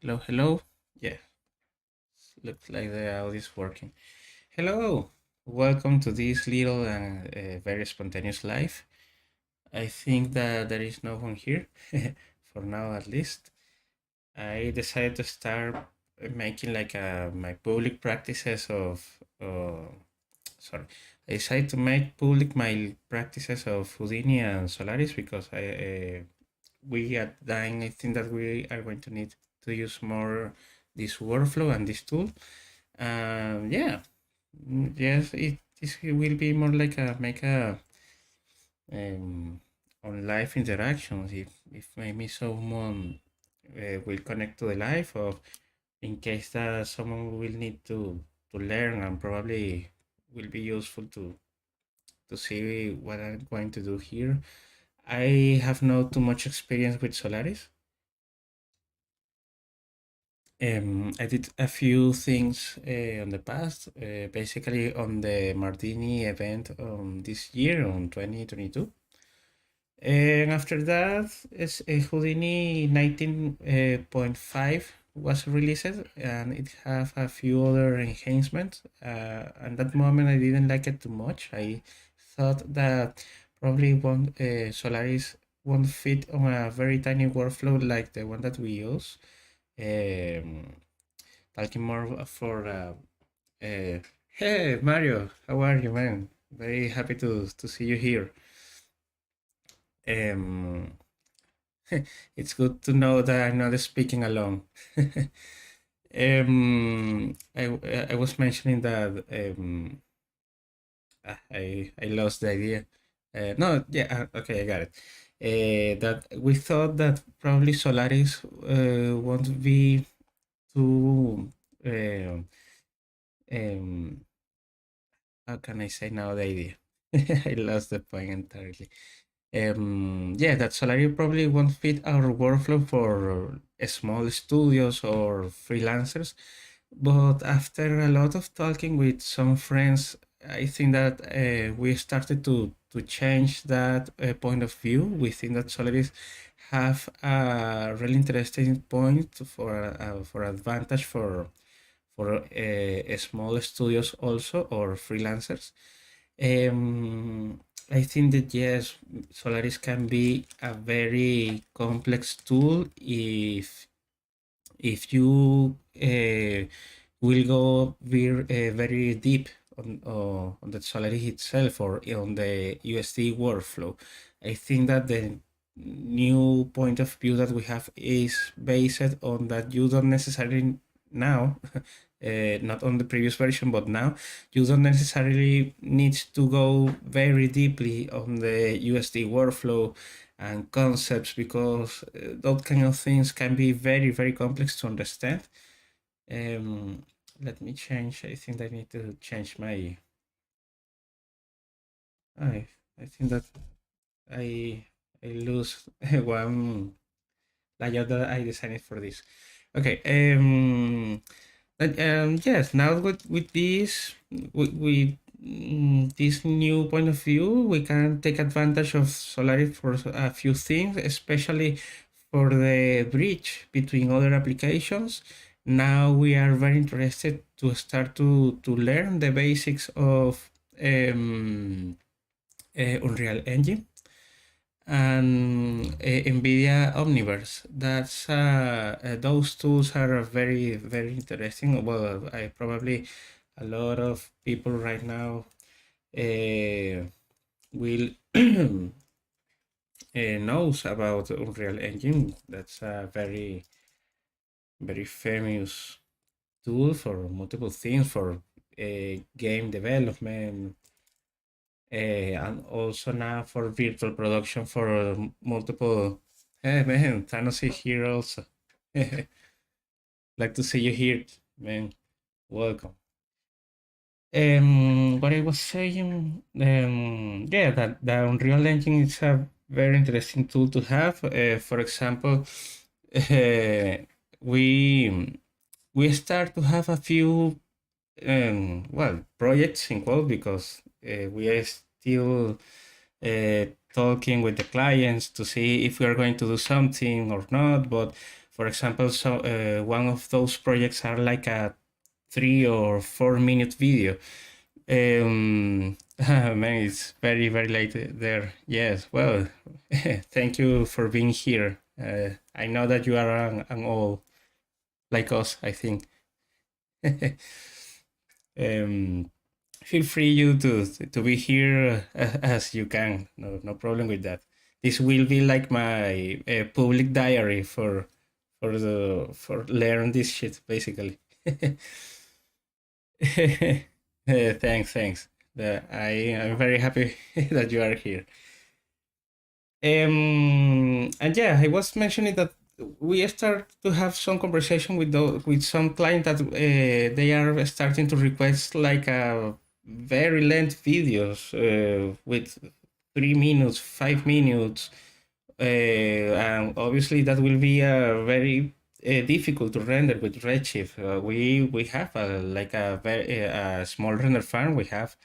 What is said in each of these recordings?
Hello, hello. Yeah, looks like the audio is working. Hello, welcome to this little and very spontaneous live. I think that there is no one here, for now at least. I decided to start making like my public practices of, sorry, I decided to make public my practices of Houdini and Solaris because we at Dyne, I think that we are going to need to use more this workflow and this tool. Yeah, yes, this will be more like a make a um, on live interactions. If maybe someone will connect to the live, or in case that someone will need to learn and probably will be useful to see what I'm going to do here. I have not too much experience with Solaris. I did a few things on the past, basically on the Martini event this year on 2022. And after that, Houdini 19.5 was released, and it have a few other enhancements. At that moment, I didn't like it too much. I thought that probably Solaris won't fit on a very tiny workflow like the one that we use. Um, Talking more for hey Mario, how are you, man? Very happy to see you here. Um, it's good to know that I'm not speaking alone. I was mentioning that I lost the idea. No, yeah, okay, I got it. That we thought that probably Solaris won't be too um, how can I say now the idea? I lost the point entirely. Yeah, that Solari probably won't fit our workflow for small studios or freelancers. But after a lot of talking with some friends, I think that we started to change that point of view. We think that Solaris have a really interesting point for advantage for small studios also or freelancers. I think that yes, Solaris can be a very complex tool if you will go very deep on the Solaris itself or on the USD workflow. I think that the new point of view that we have is based on that you don't necessarily now, not on the previous version, but now you don't necessarily need to go very deeply on the USD workflow and concepts because those kind of things can be very, very complex to understand. Um, Let me change. I think I need to change my. I I think that I I lose one layout that I designed for this. Okay. Yes. Now with this this new point of view, we can take advantage of Solaris for a few things, especially for the bridge between other applications. Now we are very interested to start to learn the basics of Unreal Engine and NVIDIA Omniverse. Those tools are very very interesting. Well, I probably a lot of people right now will knows about Unreal Engine. That's a very very famous tool for multiple things for game development and also now for virtual production for multiple. Hey man, Thanos is here also. Like to see you here, man. Welcome. What I was saying, yeah, that the Unreal Engine is a very interesting tool to have. For example, uh, we we start to have a few well projects in quote because we are still talking with the clients to see if we are going to do something or not. But for example, one of those projects are like a 3 or 4 minute video. Man, it's very, very late there. Yes, well, thank you for being here. I know that you are an old like us, I think. um, Feel free you to be here as you can. No problem with that. This will be like my public diary for learn this shit basically. Thanks. I'm very happy that you are here. And yeah, I was mentioning that we start to have some conversation with some client that they are starting to request like a very length videos with 3 minutes, 5 minutes, and obviously that will be very difficult to render with Redshift. We have like a very small render farm. We have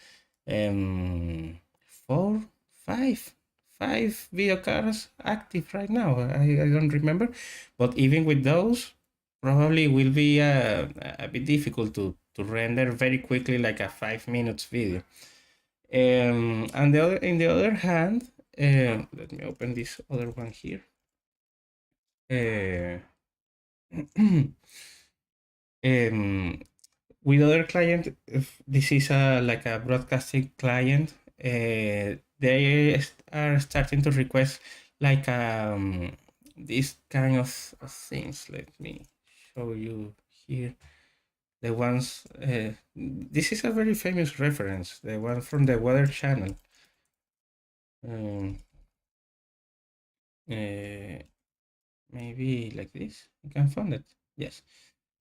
um, four, five five video cards active right now. I don't remember, but even with those, probably will be a bit difficult to render very quickly like a 5 minutes video. And in the other hand, let me open this other one here. Uh, with other client, if this is like a broadcasting client, they are starting to request like this kind of things. Let me show you here. The ones, this is a very famous reference, the one from the Weather Channel. Um, Maybe like this, you can find it. Yes,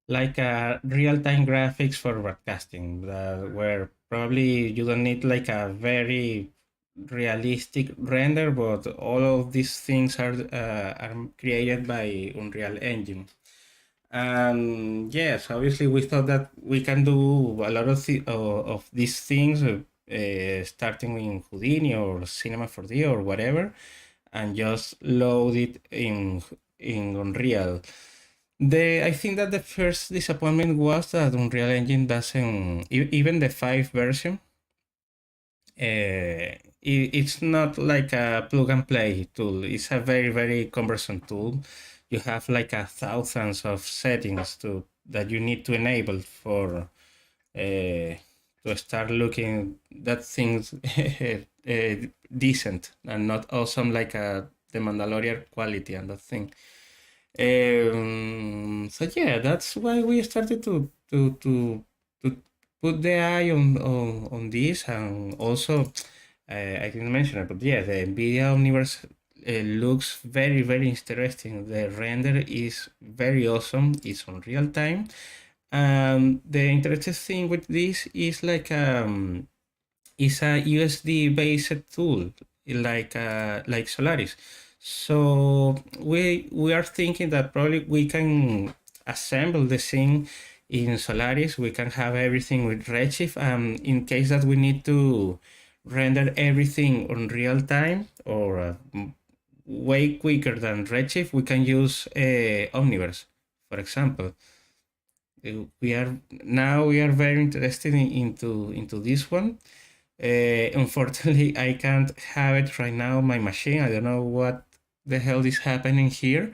like real-time graphics for broadcasting, where probably you don't need like a very realistic render, but all of these things are created by Unreal Engine. And yes, obviously we thought that we can do a lot of these things, starting in Houdini or Cinema 4D or whatever, and just load it in Unreal. I think that the first disappointment was that Unreal Engine doesn't, even the 5 version, it's not like a plug and play tool. It's a very, very cumbersome tool. You have like thousands of settings that you need to enable for to start looking that things decent and not awesome like the Mandalorian quality and that thing. So yeah, that's why we started to put the eye on this, and also I didn't mention it, but yeah, the NVIDIA Omniverse looks very, very interesting. The render is very awesome. It's on real time. The interesting thing with this is like it's a USD based tool like Solaris. So we are thinking that probably we can assemble the thing in Solaris. We can have everything with Redshift. In case that we need to render everything on real time or way quicker than Redshift, we can use Omniverse, for example. We are very interested into this one. Unfortunately, I can't have it right now on my machine. I don't know what the hell is happening here,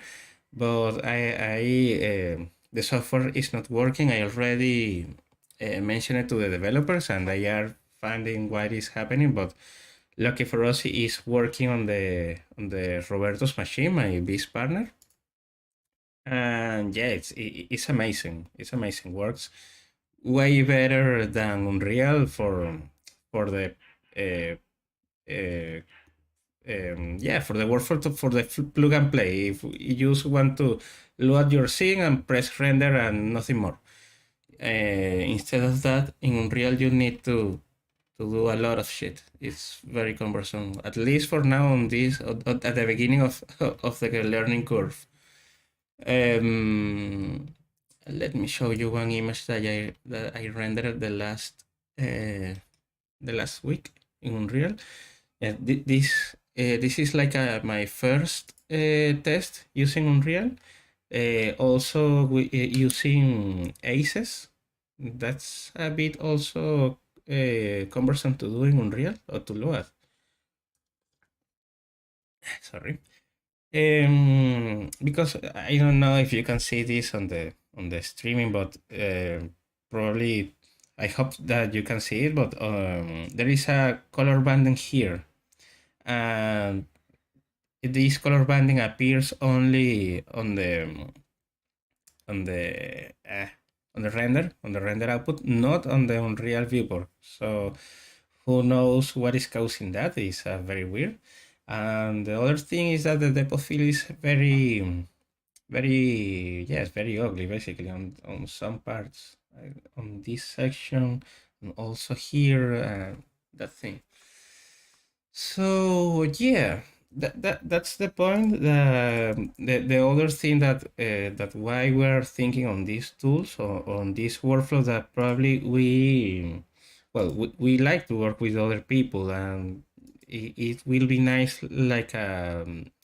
but the software is not working. I already mentioned it to the developers, and they are finding what is happening. But lucky for us, it is working on the Roberto's machine, my biz partner. And yeah, it's amazing. It's amazing. Works way better than Unreal for the uh, uh, yeah, for the work for the plug and play. If you just want to load your scene and press render and nothing more. Instead of that, in Unreal you need to do a lot of shit. It's very cumbersome, at least for now on this at the beginning of the learning curve. Um, Let me show you one image that I rendered the last week in Unreal. This this is like my first test using Unreal. Also using aces. That's a bit also cumbersome to do in Unreal or to load. Sorry. Because I don't know if you can see this on the streaming, but probably I hope that you can see it. But there is a color banding here, and this color banding appears only on the uh, on the render output, not on the Unreal viewport. So who knows what is causing that? Is very weird. And the other thing is that the depth field is very ugly basically on some parts, on this section, and also here, that thing. So yeah, that's the point. The other thing that why we're thinking on these tools or on this workflow, that probably we like to work with other people, and it will be nice, like,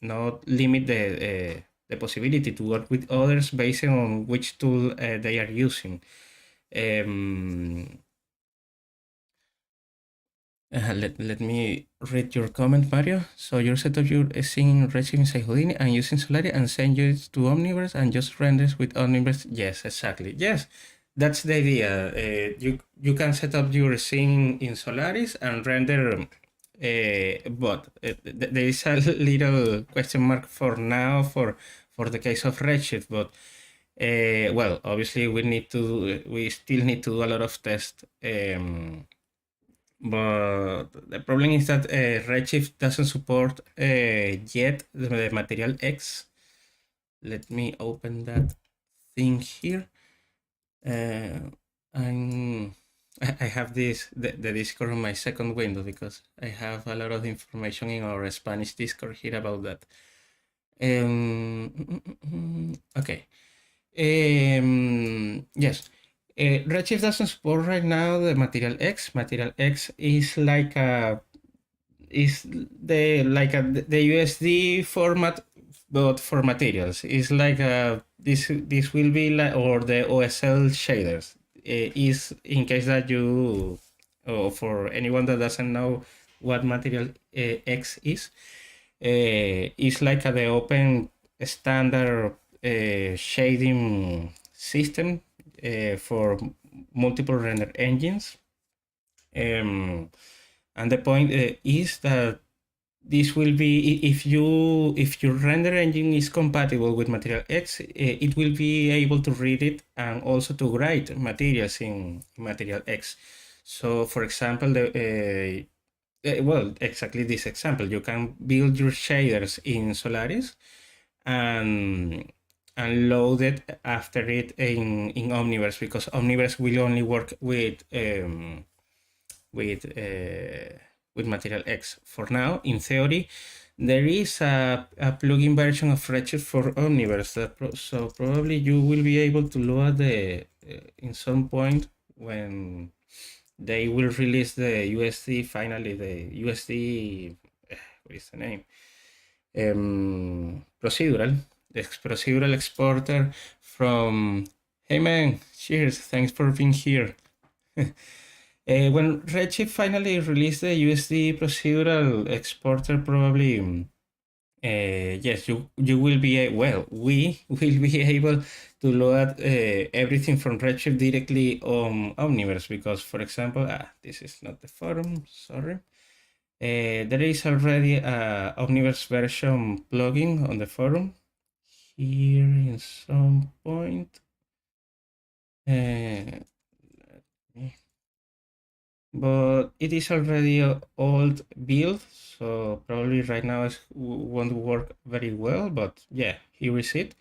not limit the possibility to work with others based on which tool they are using. Let me read your comment, Mario. So your setup, you're seeing Redshift inside Houdini and using Solaris and send it to Omniverse and just renders with Omniverse. Yes, exactly. Yes, that's the idea. You can set up your scene in Solaris and render. But there is a little question mark for now for the case of Redshift. But well, obviously we still need to do a lot of tests. But the problem is that Redshift doesn't support yet the Material X. Let me open that thing here. I'm, I have the Discord on my second window because I have a lot of information in our Spanish Discord here about that. Okay. Yes. Redshift doesn't support right now the Material X. Material X is like the USD format, but for materials. It's like this will be like, or the OSL shaders. Is in case that you, or for anyone that doesn't know what Material X is like the open standard shading system for multiple render engines. And the point is that this will be, if your render engine is compatible with Material X, it will be able to read it and also to write materials in Material X. So for example, well, exactly this example, you can build your shaders in Solaris and load it after it in Omniverse, because Omniverse will only work with Material X. For now, in theory, there is a plugin version of Redshift for Omniverse, so probably you will be able to load in some point when they will release the USD, finally the USD, what is the name? Procedural, the procedural exporter from, hey man, cheers, thanks for being here. When Redshift finally released the USD procedural exporter, probably, yes, you will be, well, we will be able to load everything from Redshift directly on Omniverse, because, for example, this is not the forum, sorry. There is already a Omniverse version plugin on the forum here in some point. But it is already an old build, so probably right now it won't work very well, but yeah, here is it.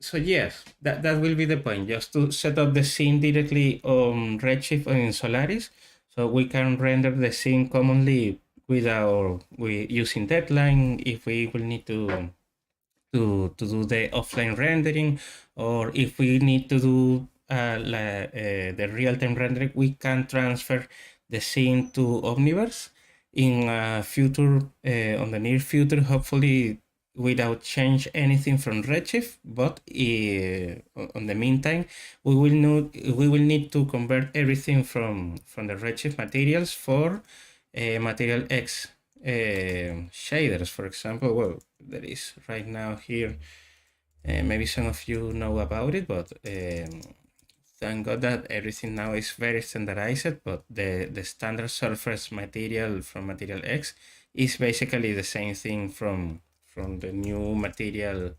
So yes, that will be the point, just to set up the scene directly on Redshift and in Solaris, so we can render the scene commonly using Deadline if we will need to do the offline rendering, or if we need to do the real-time rendering, we can transfer the scene to Omniverse in future, on the near future, hopefully without change anything from Redshift, but on the meantime, we will need to convert everything from the Redshift materials for Material X shaders, for example. Well, there is right now here. Maybe some of you know about it, but thank God that everything now is very standardized. But the standard surface material from Material X is basically the same thing from the new material,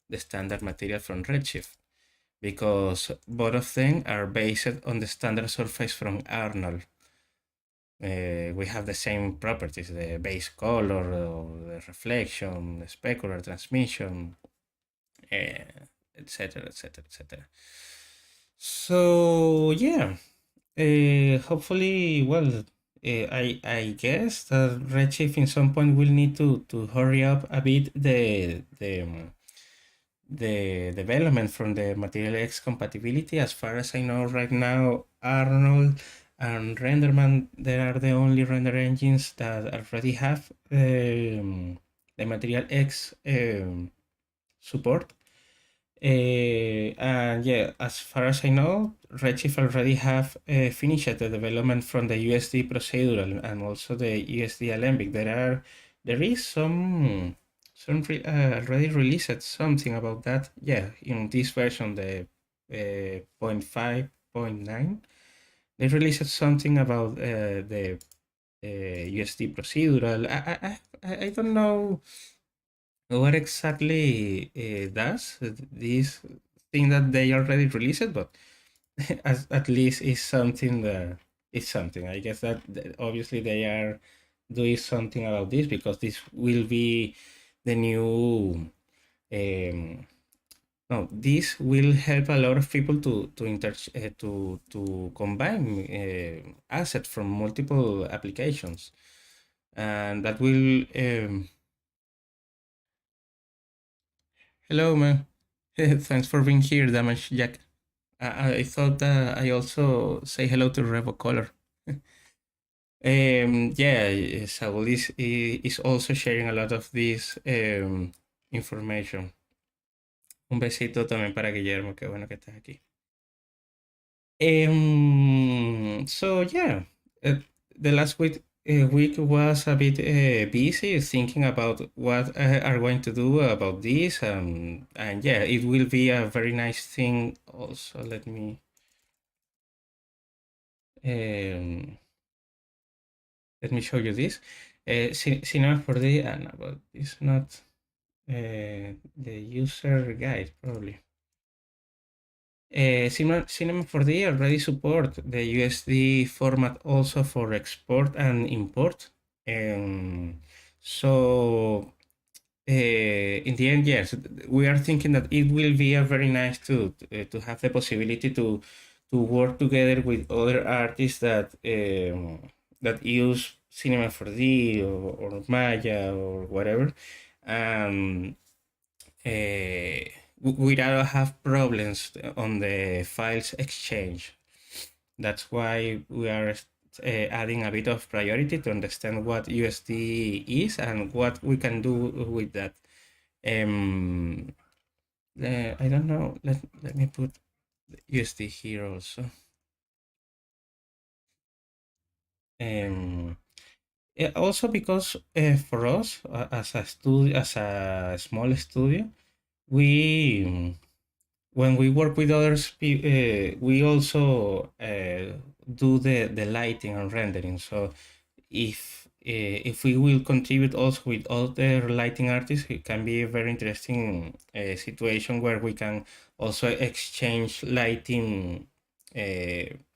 the standard material from Redshift, because both of them are based on the standard surface from Arnold. We have the same properties, the base color, the reflection, the specular transmission, etc., etc., etc. So yeah, hopefully, well, I guess that Redshift in some point will need to hurry up a bit the development from the Material X compatibility. As far as I know right now, Arnold and Renderman, they are the only render engines that already have the Material X support. And yeah, as far as I know, Redshift already have finished the development from the USD procedural and also the USD Alembic. There is already released something about that. Yeah, in this version, the 0.5.9, they released something about the USD procedural. I don't know what exactly does this thing that they already released, but at least it's something that it's something. I guess that obviously they are doing something about this because this will be the new. No, this will help a lot of people to combine assets from multiple applications, and that will. Hello, man. Thanks for being here, Damage Jack. I thought that I also say hello to Revocolor. Yeah, Saul is also sharing a lot of this information. Un besito también para Guillermo, qué bueno que estás aquí. So yeah, the last week was a bit busy thinking about what are going to do about this, and yeah, it will be a very nice thing. Also, um, let me show you this. Cinema for the no, but it's not the user guide probably. Cinema 4D already support the USD format also for export and import. So in the end, yes, we are thinking that it will be a very nice to have the possibility to work together with other artists that use Cinema 4D or Maya or whatever. Um, we don't have problems on the files exchange. That's why we are adding a bit of priority to understand what USD is and what we can do with that. I don't know. Let me put USD here also. Also because for us as a studio, as a small studio, we when we work with others, we also do the lighting and rendering. So if we will contribute also with other lighting artists, it can be a very interesting situation where we can also exchange lighting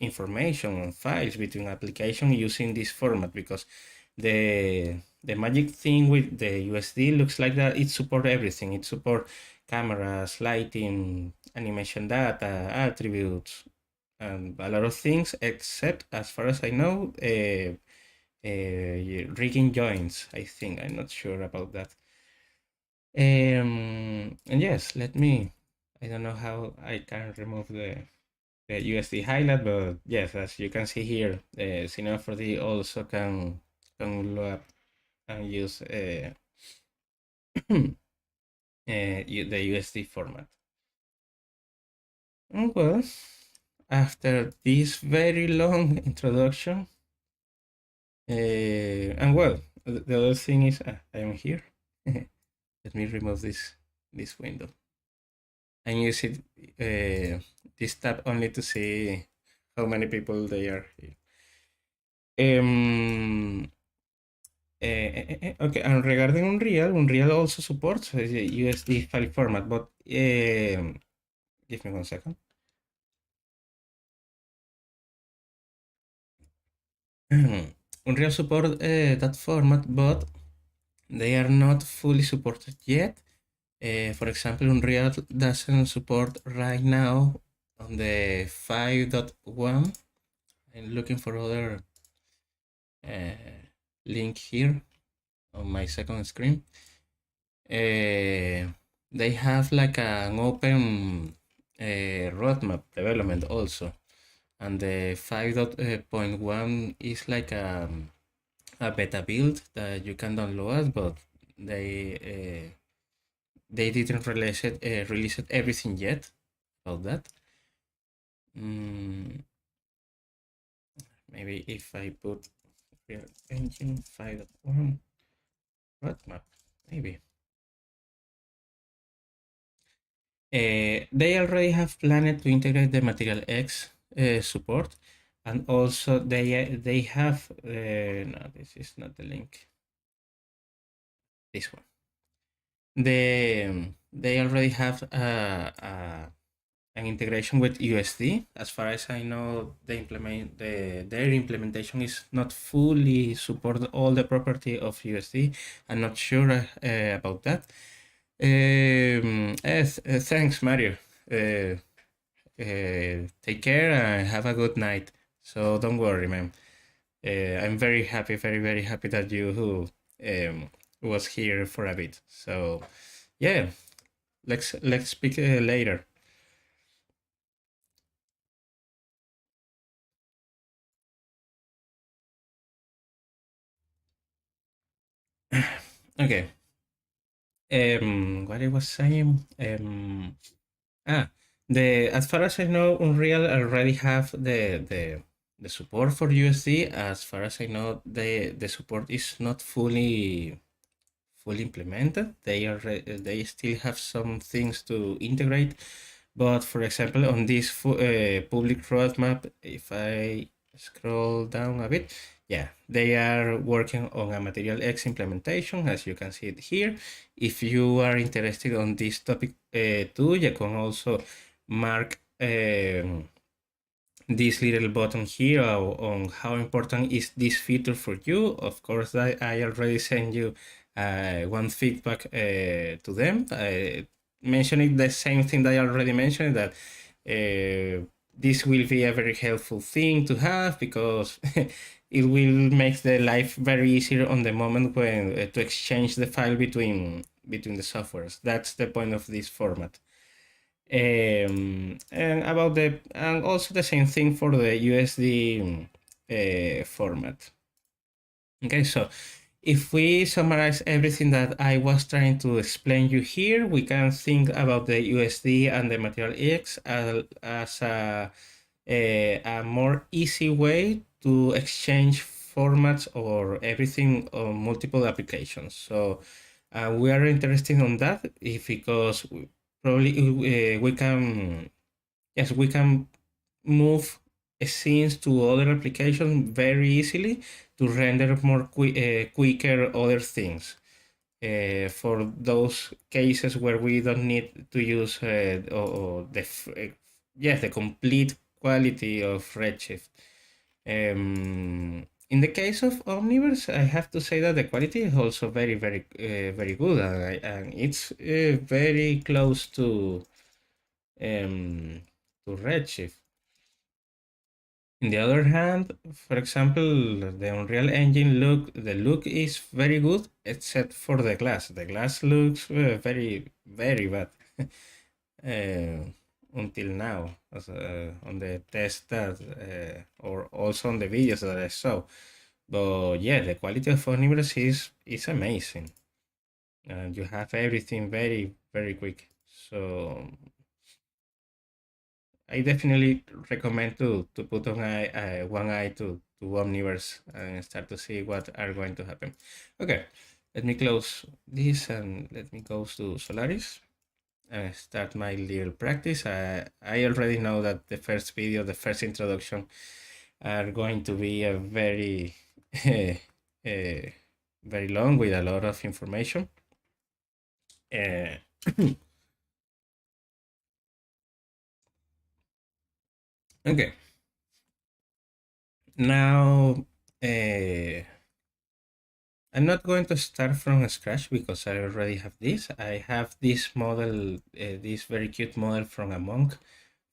information and files between applications using this format, because the magic thing with the USD looks like that it supports everything. It supports cameras, lighting, animation data, attributes, and a lot of things, except, as far as I know, rigging joints. I think I'm not sure about that. And yes, I don't know how I can remove the USD highlight, but yes, as you can see here, Cinema 4D also can unload and use the USD format. And well, after this very long introduction, and well, the other thing is I am here. Let me remove this window. And use it this tab only to see how many people they are here. Okay, and regarding Unreal also supports USD file format, but give me 1 second. Unreal support that format, but they are not fully supported yet. For example, Unreal doesn't support right now on the 5.1. I'm looking for other link here on my second screen. They have like an open roadmap development also, and the 5.1 is like a beta build that you can download, but they didn't release it everything yet about that. Maybe if I put Real Engine 5.1 roadmap, maybe. They already have planned to integrate the Material X support, and also they have no, this is not the link. This one. They already have an integration with USD. As far as I know, their implementation is not fully support all the property of USD. I'm not sure about that. Thanks, Mario. Take care and have a good night. So don't worry, man. I'm very happy, very happy that you was here for a bit. So yeah, let's speak later. Okay. What I was saying. As far as I know, Unreal already have the support for USD. As far as I know, the support is not fully implemented. They still have some things to integrate. But for example, on this public roadmap, if I scroll down a bit, yeah, they are working on a Material X implementation, as you can see it here. If you are interested on this topic too, you can also mark this little button here on how important is this feature for you. Of course, I already sent you one feedback to them, mentioning the same thing that I already mentioned, that this will be a very helpful thing to have, because it will make the life very easier on the moment when to exchange the file between the softwares. That's the point of this format. And also the same thing for the USD format. Okay, so if we summarize everything that I was trying to explain you here, we can think about the USD and the Material X as a more easy way to exchange formats or everything on multiple applications. So we are interested on that because probably we can, yes, we can move scenes to other applications very easily to render more quicker other things. For those cases where we don't need to use the complete quality of Redshift. In the case of Omniverse, I have to say that the quality is also very good, and it's very close to Redshift. On the other hand, for example, the Unreal Engine the look is very good, except for the glass. The glass looks very bad until now, on the test that, or also on the videos that I saw. But yeah, the quality of Omniverse is amazing, and you have everything very very quick. So I definitely recommend to put on one eye to Omniverse and start to see what are going to happen. Okay, let me close this and let me go to Solaris and start my little practice. I already know that the first video, the first introduction, are going to be a very very long with a lot of information. Uh, okay, now I'm not going to start from scratch because I already have this. I have this model, this very cute model from a monk,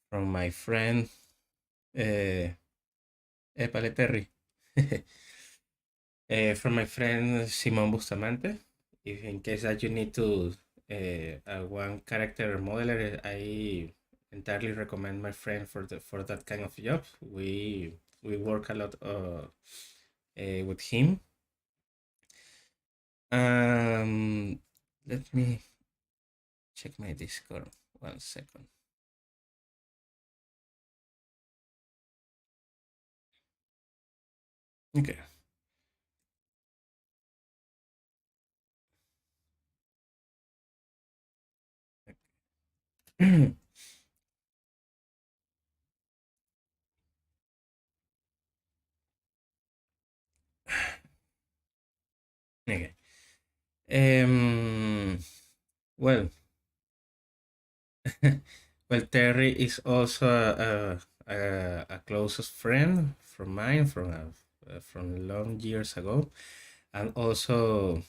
from my friend Paleterri. From my friend Simon Bustamante. If in case that you need to one character modeler, I entirely recommend my friend for that kind of job. We work a lot with him. Let me check my Discord 1 second. Okay. Okay. Well, well, Terry is also a closest friend from mine from long years ago, and also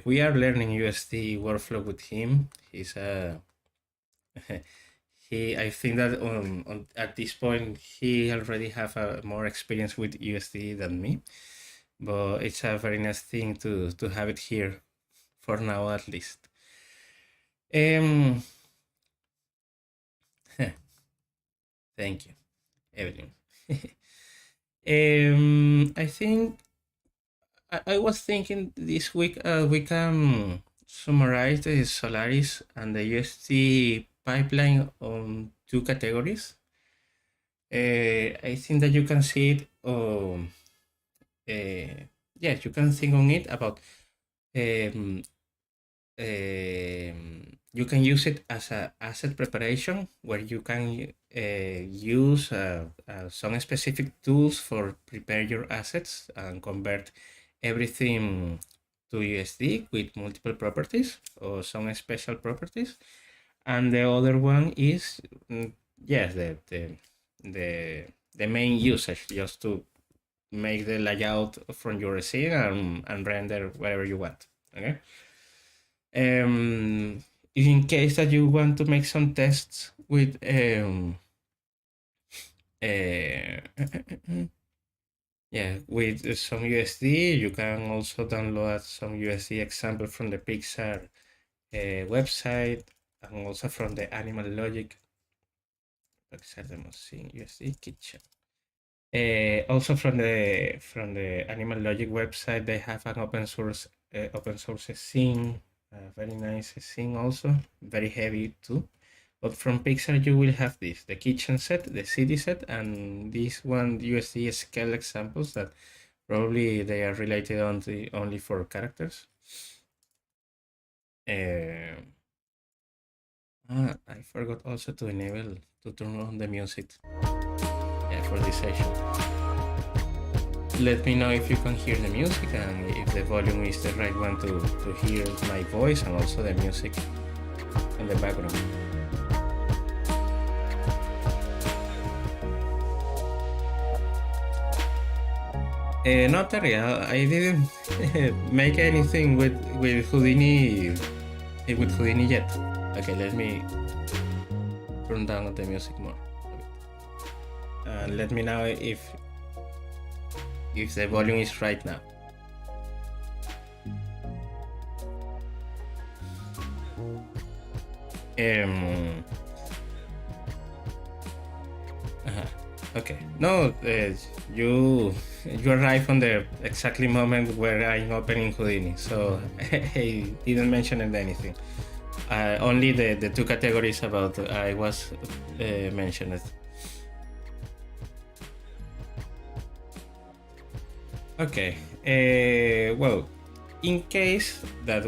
we are learning USD workflow with him. He's a he. I think that at this point he already have a more experience with USD than me, but it's a very nice thing to have it here for now at least. Um, thank you, Evelyn. I think I was thinking this week we can summarize the Solaris and the UST pipeline on two categories. I think that you can see it. Yes, you can think on it about. Um, you can use it as a asset preparation where you can use some specific tools for prepare your assets and convert everything to USD with multiple properties or some special properties. And the other one is yes, the main usage, just to make the layout from your scene and render whatever you want. Okay. In case that you want to make some tests with yeah, with some USD, you can also download some USD example from the Pixar website and also from the Animal Logic Pixar Demoscene USD Kitchen. Also from the Animal Logic website, they have an open source scene, very nice scene also, very heavy too. But from Pixar, you will have this, the kitchen set, the city set, and this one USD scale examples that probably they are related only for characters. I forgot also to enable, to turn on the music for this session. Let me know if you can hear the music and if the volume is the right one to hear my voice and also the music in the background. Not really. I didn't make anything with Houdini yet. Okay, let me turn down the music more. Let me know if the volume is right now. Okay. No, you you arrive on the exactly moment where I'm opening Houdini, so I didn't mention anything. Only the two categories about I was mentioned. Okay, well, in case that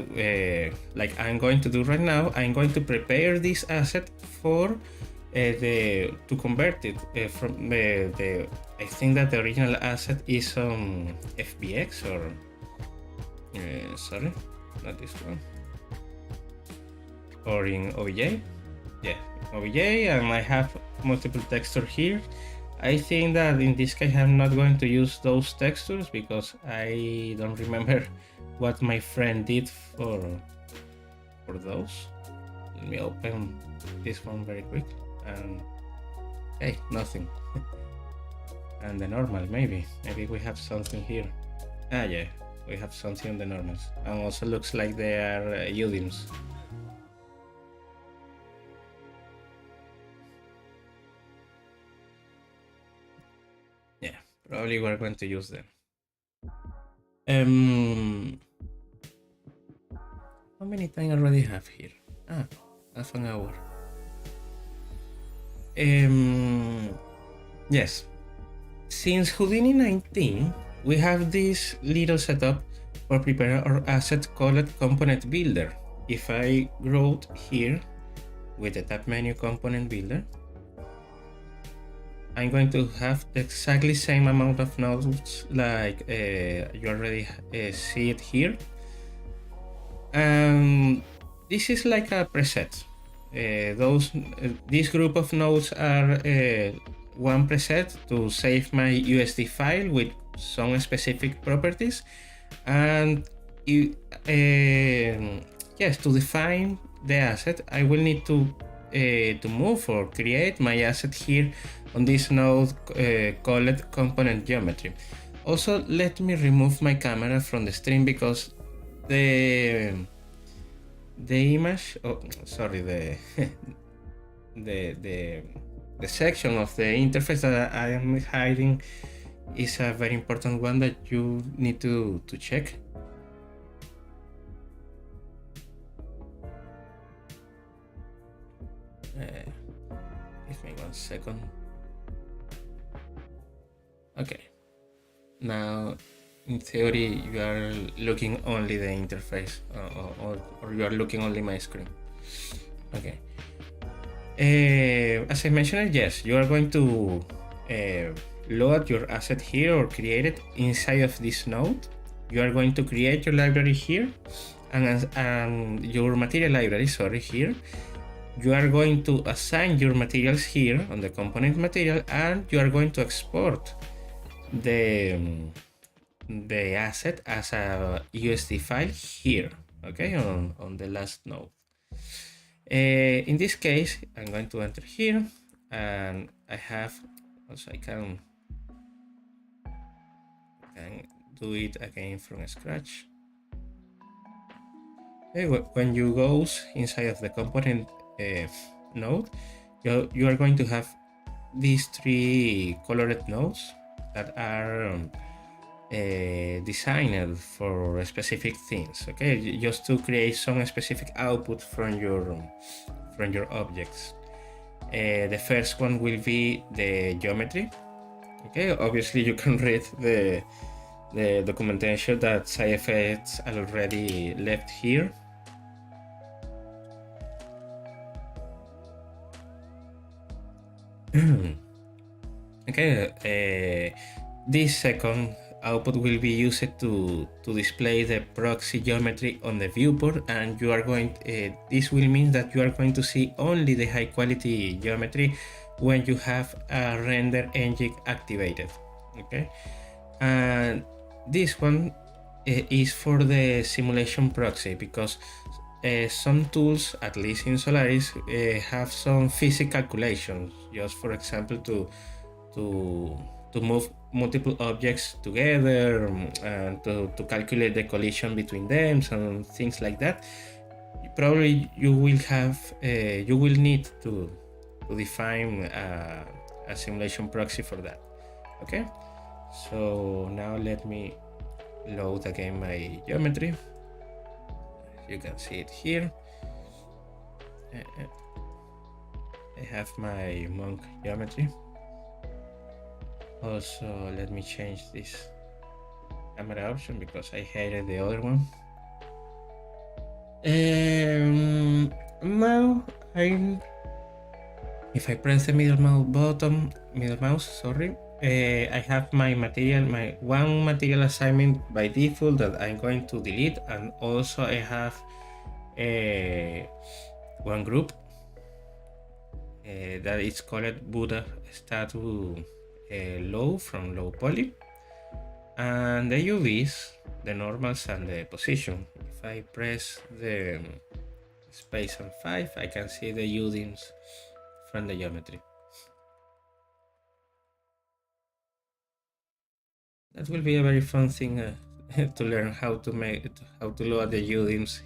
like I'm going to do right now, I'm going to prepare this asset for to convert it from the I think that the original asset is on FBX or sorry, not this one, or in OBJ. Yeah, OBJ, and I have multiple textures here. I think that in this case I'm not going to use those textures because I don't remember what my friend did for those. Let me open this one very quick, and hey, nothing. And the normal, maybe we have something here. Ah yeah, we have something on the normals, and also looks like they are UDIMs. Yeah, probably we're going to use them. How many time already have here? Half an hour. Yes. Since Houdini 19, we have this little setup for preparing our asset called Component Builder. If I wrote here with the tab menu Component Builder, I'm going to have the exactly same amount of nodes like you already see it here. This is like a preset. This group of nodes are one preset to save my USD file with some specific properties, and yes, to define the asset, I will need to move or create my asset here on this node called component geometry. Also, let me remove my camera from the stream because the image, oh sorry, the section of the interface that I am hiding is a very important one that you need to check. Give me 1 second. Okay, now in theory you are looking only the interface or you are looking only my screen. Okay, as I mentioned, yes, you are going to load your asset here or create it inside of this node. You are going to create your library here and your material library, sorry, here. You are going to assign your materials here on the component material, and you are going to export the asset as a USD file here, okay, on the last node. In this case, I'm going to enter here, and I have also I can do it again from scratch. Okay, when you go inside of the component node, you are going to have these 3 colored nodes that are designed for specific things, okay, just to create some specific output from your objects. The first one will be the geometry. Okay, obviously you can read the documentation that SciFX already left here. Okay, this second output will be used to display the proxy geometry on the viewport, and you are going this will mean that you are going to see only the high quality geometry when you have a render engine activated. Okay, and this one is for the simulation proxy, because some tools, at least in Solaris, have some physics calculations, just for example to move multiple objects together and to calculate the collision between them and things like that. Probably you will have you will need to define a simulation proxy for that. Okay, So now let me load again my geometry. You can see it here. I have my monk geometry. Also, let me change this camera option because I hated the other one. Now if I press the middle mouse, I have my one material assignment by default that I'm going to delete, and also I have one group that is called Buddha Statue Low from Low Poly, and the UVs, the normals, and the position. If I press the space on 5, I can see the Udins from the geometry. That will be a very fun thing to learn how to load the Udins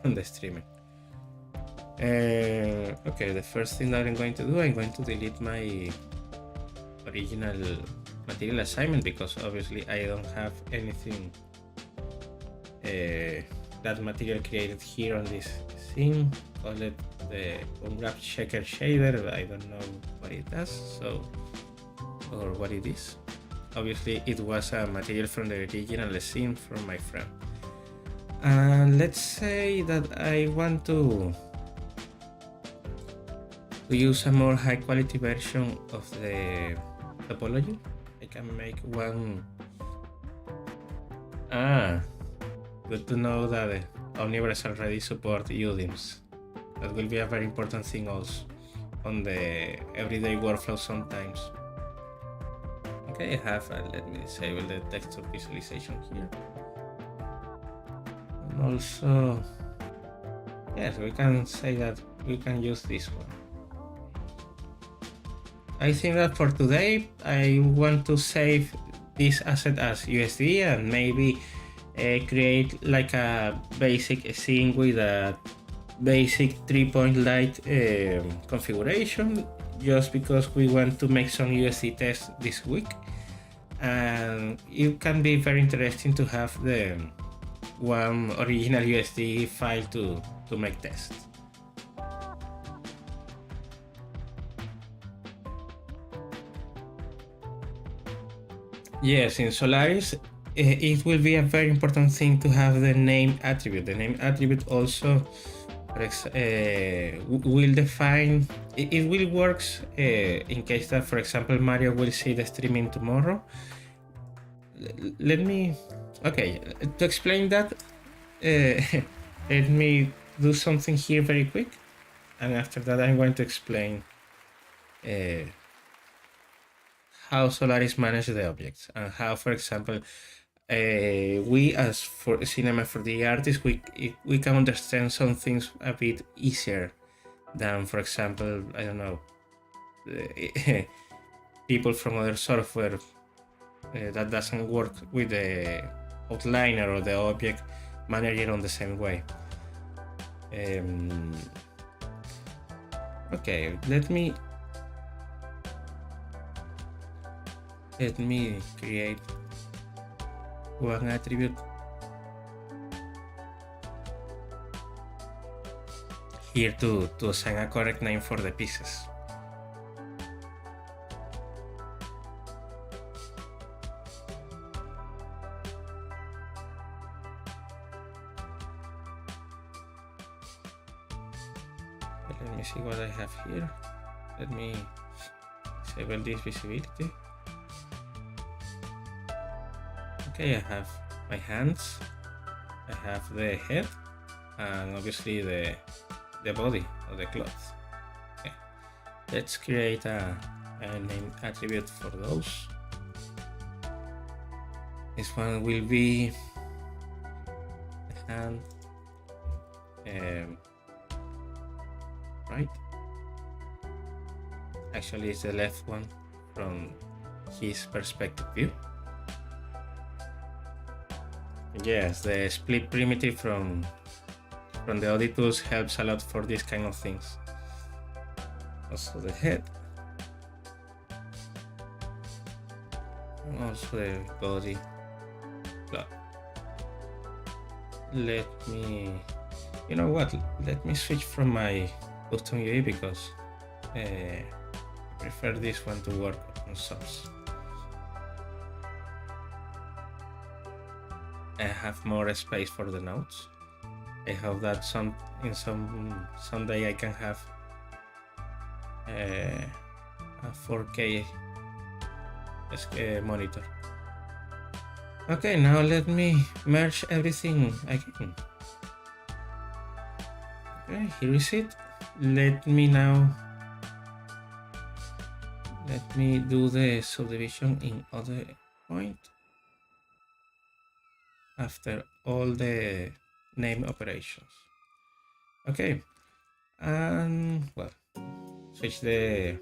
on the streaming. Okay, the first thing that I'm going to do, I'm going to delete my original material assignment because obviously I don't have anything that material created here on this scene. Call it the unwrapped checker shader. I don't know what it does, or what it is. Obviously it was a material from the original scene from my friend. And let's say that I want to use a more high quality version of the topology. I can make one. Good to know that Omniverse already support UDIMs. That will be a very important thing also on the everyday workflow sometimes. Okay, I have, let me disable the texture visualization here. And also, yes, we can say that we can use this one. I think that for today, I want to save this asset as USD and maybe create like a basic scene with a basic 3-point light configuration, just because we want to make some USD tests this week. And it can be very interesting to have the one original USD file to make tests. Yes, in Solaris, it will be a very important thing to have the name attribute. The name attribute also will define, it will work in case that, for example, Mario will see the streaming tomorrow. Let me, okay, to explain that, let me do something here very quick, and after that I'm going to explain how Solaris manages the objects and how, for example, we as for Cinema 4D artists, we can understand some things a bit easier than, for example, I don't know, people from other software that doesn't work with the outliner or the object manager on the same way. Okay, let me create one attribute here to assign a correct name for the pieces. Let me see what I have here. Let me disable this visibility. Okay, I have my hands, I have the head, and obviously the body or the cloth. Okay, let's create a name attribute for those. This one will be the hand, right? Actually, it's the left one from his perspective view. Yes, the split primitive from the Audi tools helps a lot for these kind of things. Also the head. also the body plot. Let me, you know what? Let me switch from my custom UI because I prefer this one to work on subs. I have more space for the nodes. I hope that someday I can have a 4K monitor. Okay, now let me merge everything again. Okay, here is it. Let me do the subdivision in other point after all the name operations. Okay, and well, switch the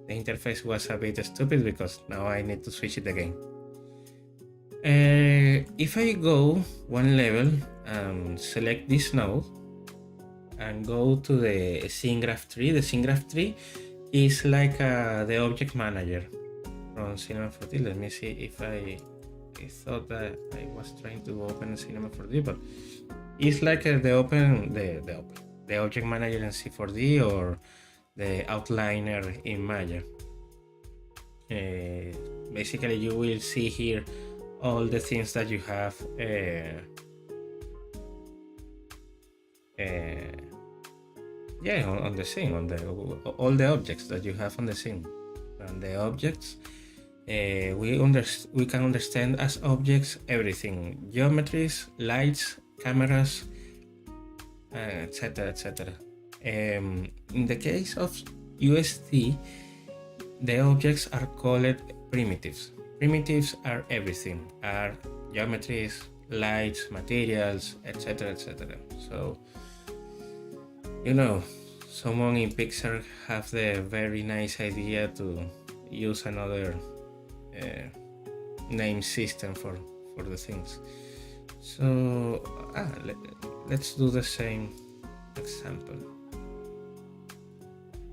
interface was a bit stupid because now I need to switch it again. If I go one level and select this node and go to the scene graph tree, the scene graph tree is like the object manager from Cinema 4D. Let me see if I thought that I was trying to open Cinema 4D, but it's like the object manager in C4D or the outliner in Maya. Basically, you will see here all the things that you have on the scene, all the objects that you have on the scene. And the objects we can understand as objects everything: geometries, lights, cameras, etc. etc. In the case of USD, the objects are called primitives. Primitives are everything, are geometries, lights, materials, etc. etc. So, you know, someone in Pixar have the very nice idea to use another name system for the things. So let's do the same example.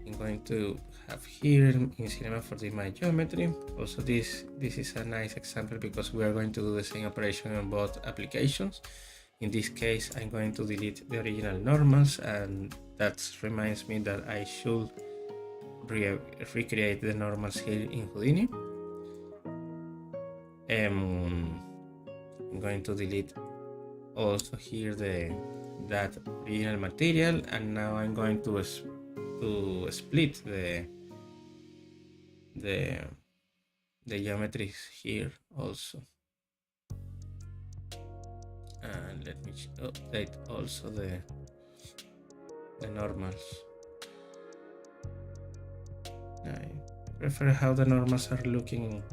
I'm going to have here in Cinema 4D my geometry. Also, this is a nice example because we are going to do the same operation on both applications. In this case, I'm going to delete the original normals, and that reminds me that I should recreate the normals here in Houdini. I'm going to delete also here that original material, and now I'm going to split the geometries here also. And let me update also the normals. I prefer how the normals are looking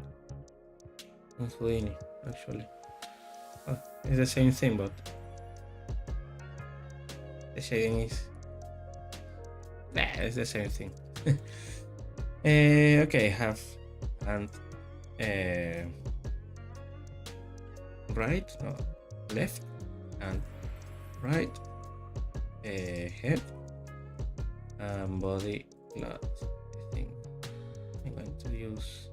in Houdini, actually. Oh, it's the same thing, but the shading is it's the same thing. Okay, have and right, no, left and right, head and body plot. I think I'm going to use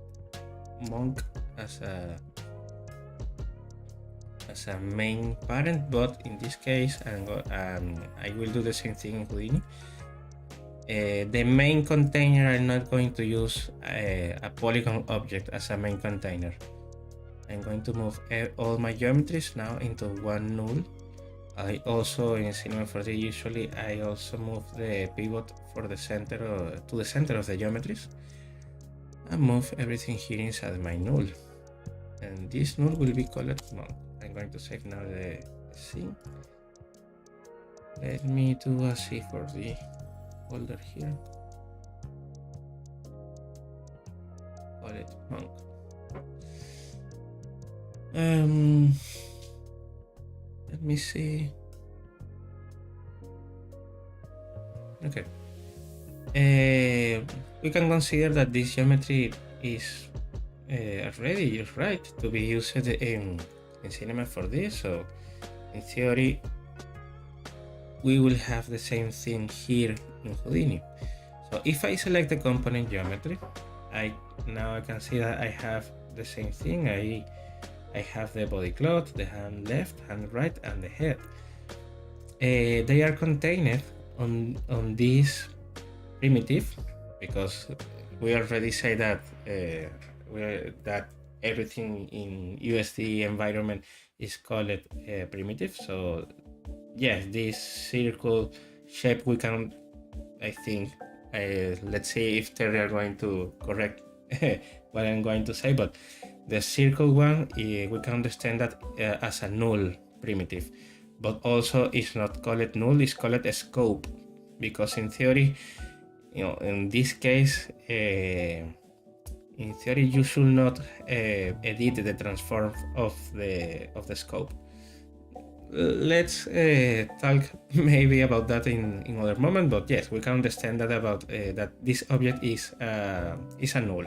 monk as a main parent, but in this case I will do the same thing in Houdini. The main container, I'm not going to use a polygon object as a main container. I'm going to move all my geometries now into one null. I also, in Cinema 4D, usually I also move the pivot for the center to the center of the geometries and move everything here inside my null. And this null will be called monk. I'm going to save now the scene. Let me do a C4D folder here. Call it monk. Let me see. Okay. We can consider that this geometry is already right to be used in Cinema 4D. So in theory, we will have the same thing here in Houdini. So if I select the component geometry, now I can see that I have the same thing. I have the body cloth, the hand left, hand right, and the head. They are contained on this primitive because we already say that that everything in USD environment is called primitive. So yes, this circle shape we can, I think, let's see if Terry are going to correct what I'm going to say, but the circle one, we can understand that as a null primitive, but also it's not called null, it's called a scope, because in theory, in this case, in theory you should not edit the transform of the scope. Let's talk maybe about that in other moment, but yes, we can understand that about that this object is a null.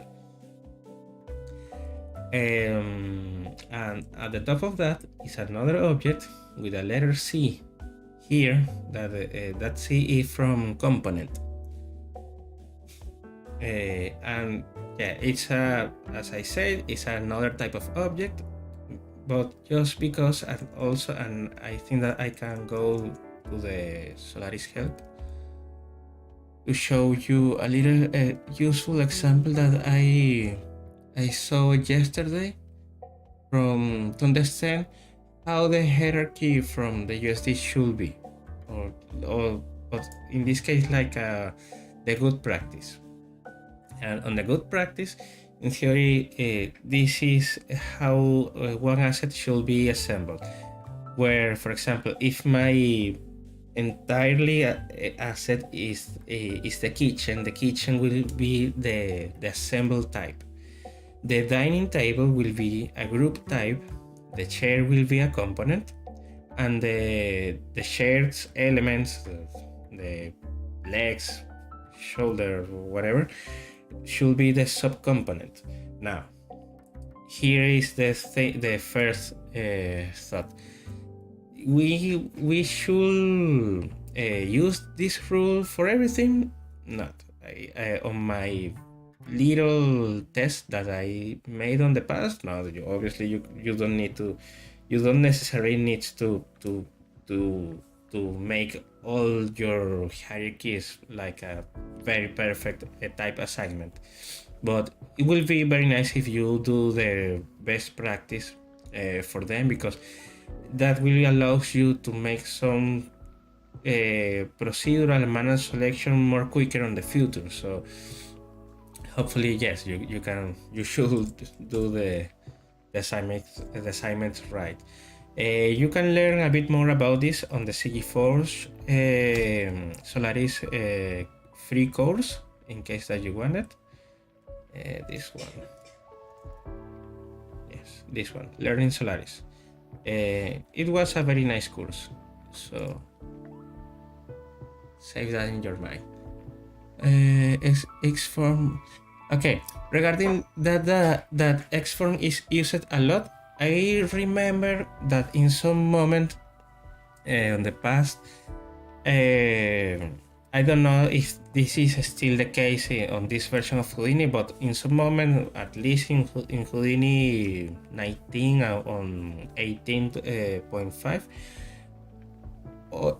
And at the top of that is another object with a letter C here. That C is from component, and yeah, it's as I said, it's another type of object. But just because, and I think that I can go to the Solaris help to show you a little useful example that I saw yesterday to understand how the hierarchy from the USD should be, but in this case, like the good practice. And on the good practice, in theory, this is how one asset should be assembled. Where, for example, if my entirely asset is the kitchen will be the assembled type. The dining table will be a group type. The chair will be a component, and the shared elements, the legs, shoulder, whatever, should be the subcomponent. Now, here is the first thought. We should use this rule for everything? Not. On my little test that I made on the past, no, obviously you don't need to, you don't necessarily need to make all your hierarchies like a very perfect type assignment, but it will be very nice if you do the best practice for them, because that really allows you to make some procedural manual selection more quicker on the future. So hopefully, yes, you should do the assignments right. You can learn a bit more about this on the CG4 Solaris free course, in case that you want it. This one. Yes, this one, Learning Solaris. It was a very nice course, so save that in your mind. Xform. Okay, regarding that Xform is used a lot, I remember that in some moment in the past, I don't know if this is still the case on this version of Houdini, but in some moment, at least in Houdini 19 on 18.5,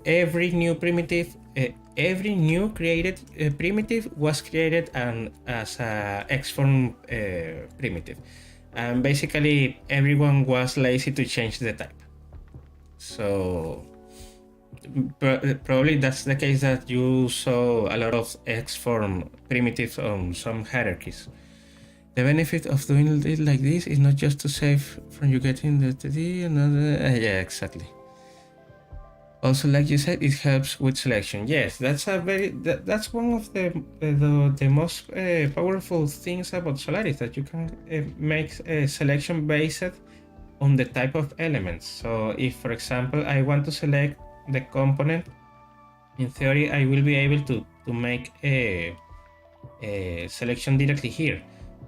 every new primitive, every new created primitive was created as a Xform primitive. And basically everyone was lazy to change the type. So probably that's the case that you saw a lot of Xform primitives on some hierarchies. The benefit of doing it like this is not just to save from you getting the 3D, yeah, exactly. Also, like you said, it helps with selection. Yes, that's that's one of the most powerful things about Solaris, that you can make a selection based on the type of elements. So if, for example, I want to select the component, in theory I will be able to make a selection directly here.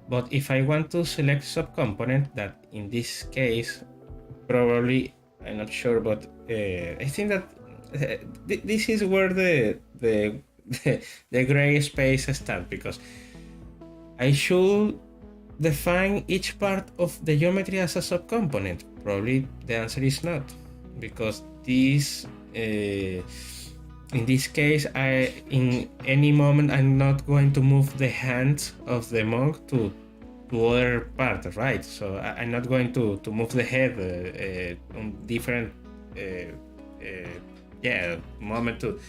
But if I want to select subcomponent, that in this case probably, I'm not sure, but I think that this is where the gray space stands, because I should define each part of the geometry as a subcomponent? Probably the answer is not, because this in this case, in any moment I'm not going to move the hands of the monk to other part, right? So I'm not going to move the head on different moment to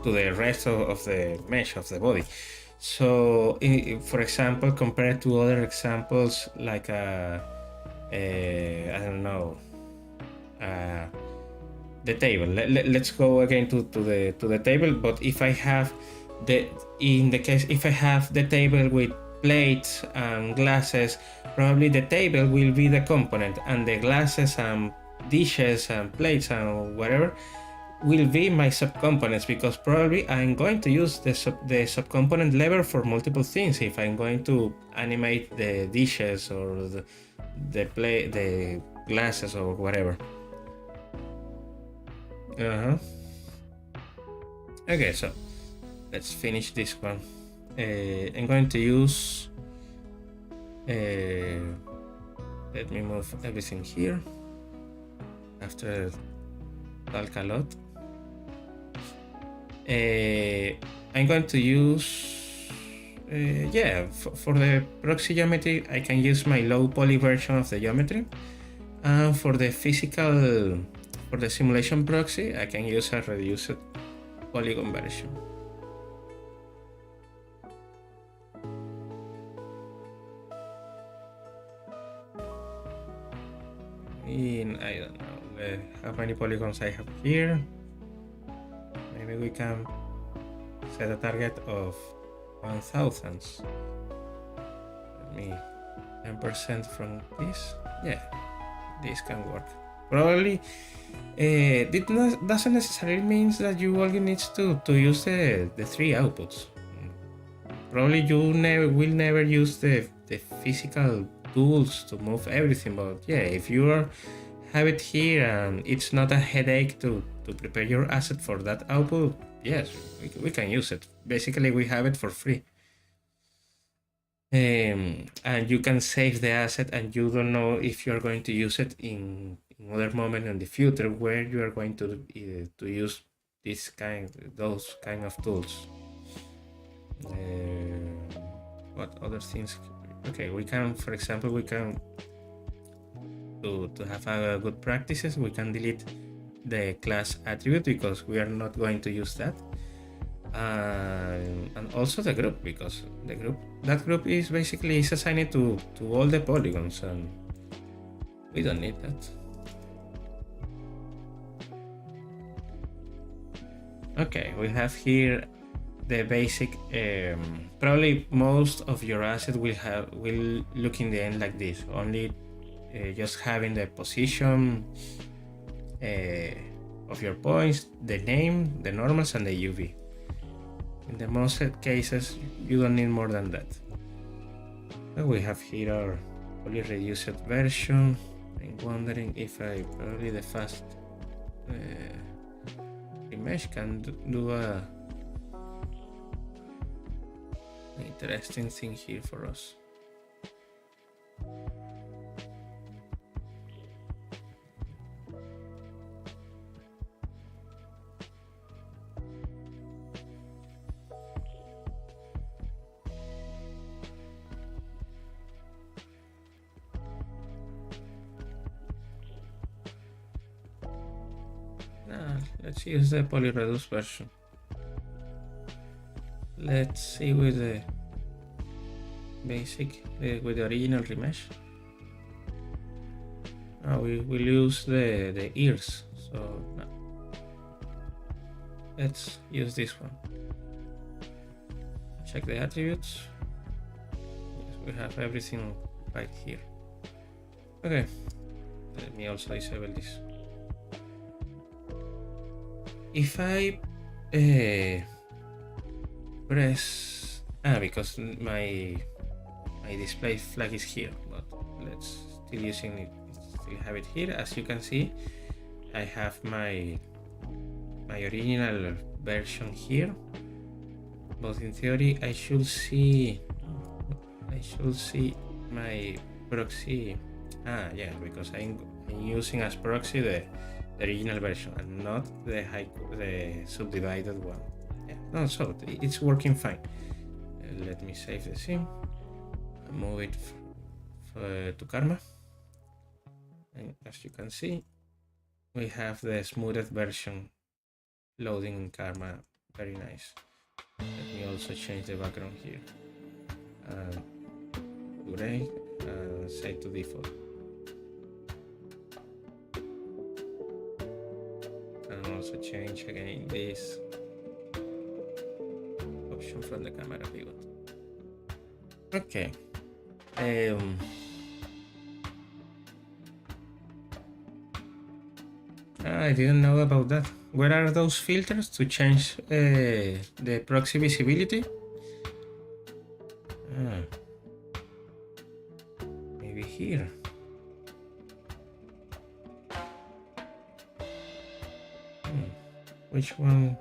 the rest of the mesh of the body. So for example, compared to other examples like I don't know, the table. Let's go again to the table. But if I have if I have the table with plates and glasses, probably the table will be the component, and the glasses and dishes and plates and whatever will be my subcomponents, because probably I'm going to use the subcomponent level for multiple things. If I'm going to animate the dishes or the glasses or whatever. Okay, so let's finish this one. I'm going to use let me move everything here after talk a lot. I'm going to use for the proxy geometry I can use my low poly version of the geometry, and for the simulation proxy I can use a reduced polygon version. I don't know how many polygons I have here. Maybe we can set a target of 1000. Let me 10% from this. Yeah, this can work. Probably it doesn't necessarily mean that you only need to use the 3 outputs. Probably you will never use the physical tools to move everything, but yeah, if you have it here and it's not a headache to prepare your asset for that output, yes, we can use it. Basically we have it for free, and you can save the asset, and you don't know if you're going to use it in other moment in the future where you are going to use those kind of tools. What other things? Okay, we can, for example, to have a good practices, we can delete the class attribute because we are not going to use that, and also the group, because that group is basically assigned to all the polygons, and we don't need that. Okay, we have here the basic. Probably most of your asset will look in the end like this, only just having the position of your points, the name, the normals, and the UV. In the most cases, you don't need more than that. So we have here our fully reduced version. I'm wondering if probably the fast remesh can do a interesting thing here for us. Let's use the polyreduced version. Let's see with the basic, with the original remesh. We will use the ears, so no. Let's use this one. Check the attributes. Yes, we have everything right here. Okay, let me also disable this. If I press because my display flag is here, but let's still using it. Still have it here. As you can see, I have my original version here, but in theory I should see my proxy. Yeah, because I'm using as proxy the original version and not the subdivided one. Yeah, no, so it's working fine. Let me save the scene and move it to Karma, and as you can see, we have the smoothed version loading in Karma. Very nice. Let me also change the background here. Gray, set to default. And also change again this option from the camera pivot. Okay. I didn't know about that. Where are those filters to change the proxy visibility? Maybe here. Which one?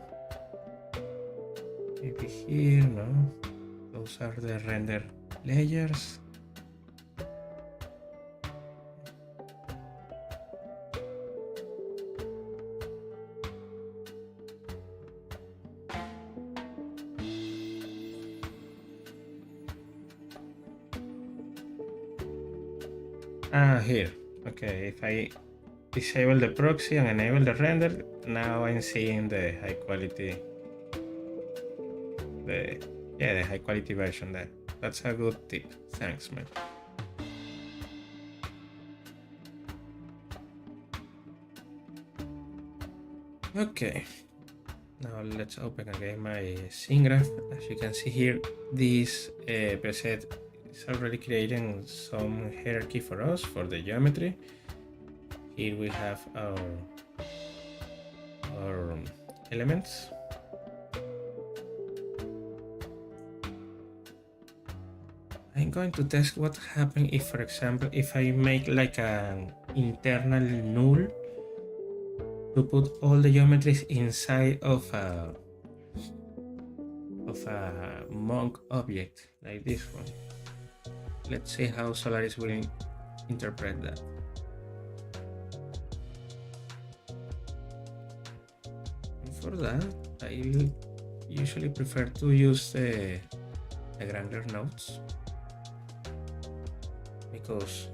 Maybe here, no? Those are the render layers. Here. Okay, if I disable the proxy and enable the render, now I'm seeing the high quality, the high quality version there. That's a good tip. Thanks, man. Okay, now let's open again my scene graph. As you can see here, this preset is already creating some hierarchy for us for the geometry. Here we have our elements. I'm going to test what happens if, for example, if I make like an internal null to put all the geometries inside of a monk object like this one. Let's see how Solaris will interpret that. And for that, I usually prefer to use the grander nodes, because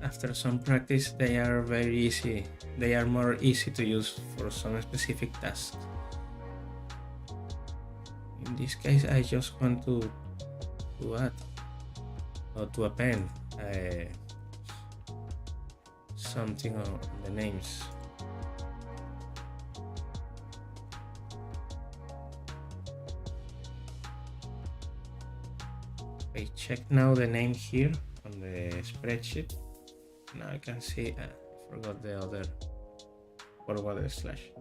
after some practice they are very easy. They are more easy to use for some specific tasks. In this case, I just want to add or to append something on the names. I check now the name here on the spreadsheet. Now I can see, I forgot the other forward slash.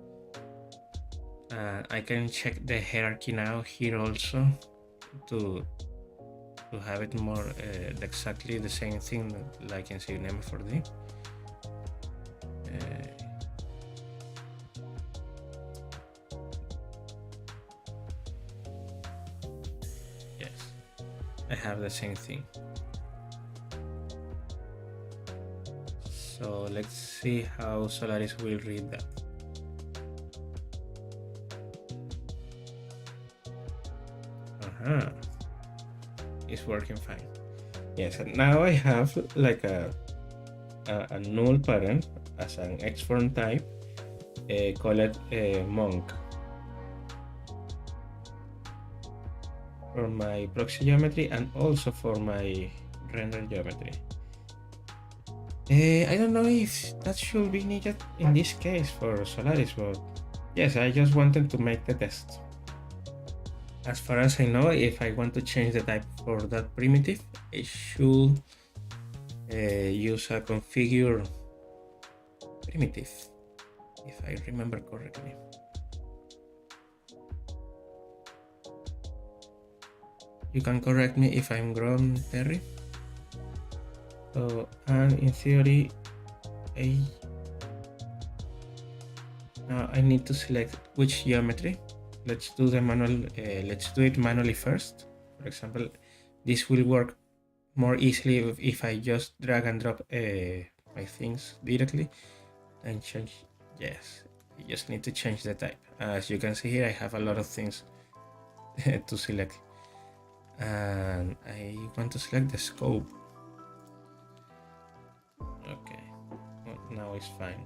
I can check the hierarchy now here also to have it more exactly the same thing like in Cinema 4D. Yes, I have the same thing. So let's see how Solaris will read that. It's working fine. Yes, and now I have like a null parent as an X-form type, called monk. For my proxy geometry and also for my render geometry. I don't know if that should be needed in this case for Solaris, but yes, I just wanted to make the test. As far as I know, if I want to change the type for that primitive, I should use a configure primitive, if I remember correctly. You can correct me if I'm wrong, Terry. So, and in theory, now I need to select which geometry. let's do the manual. Let's do it manually first. For example, this will work more easily if I just drag and drop my things directly and change. Yes, you just need to change the type. As you can see here, I have a lot of things to select, and I want to select the scope. Okay, well, now it's fine.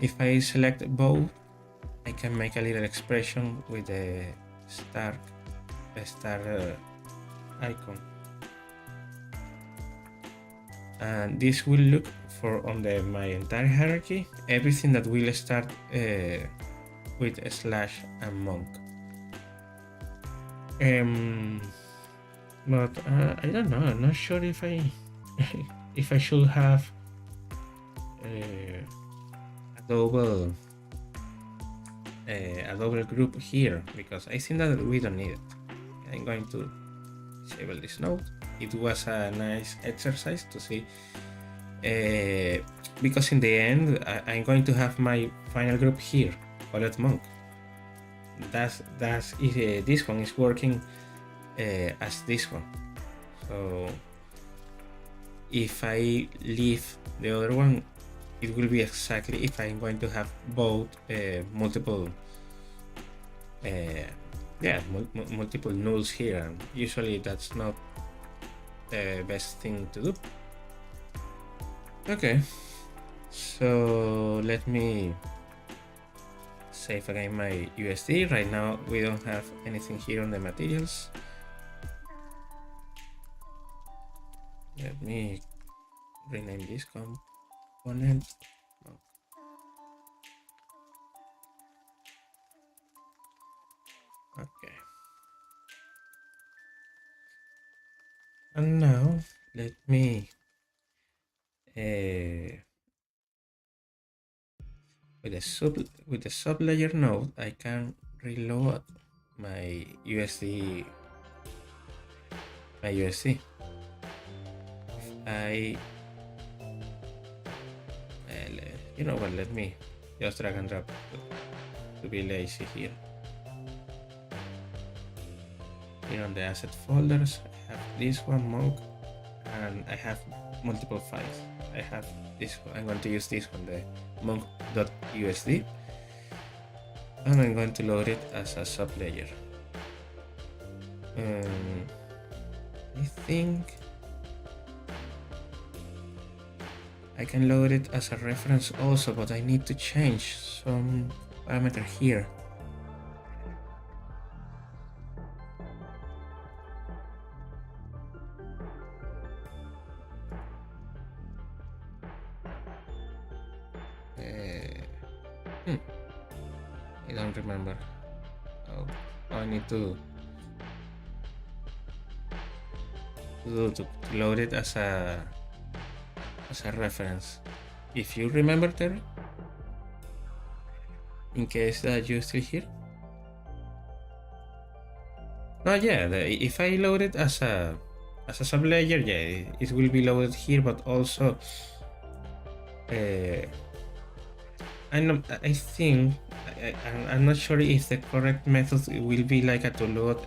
If I select bow, I can make a little expression with the star icon, and this will look for on my entire hierarchy everything that will start with a slash and monk. But I don't know. I'm not sure if I if I should have a double group here, because I think that we don't need it. I'm going to disable this node. It was a nice exercise to see, because in the end I'm going to have my final group here, called monk. That's this one is working as this one. So if I leave the other one, it will be exactly if I'm going to have both multiple multiple nulls here, and usually that's not the best thing to do. Okay, so let me save again my USD. Right now we don't have anything here on the materials. Let me rename this component. Okay. And now let me with the sublayer node, I can reload my USD. If I you know what, let me just drag and drop to be lazy here. Here on the asset folders, I have this one monk, and I have multiple files. I have this one. I'm going to use this one, the monk.usd, and I'm going to load it as a sublayer. I think I can load it as a reference also, but I need to change some parameter here. I don't remember. I need to load it as a reference. If you remember, Terry, in case that you're still here. No, yeah, if I load it as a sublayer, yeah, it will be loaded here, but also I think I'm not sure if the correct method will be like to load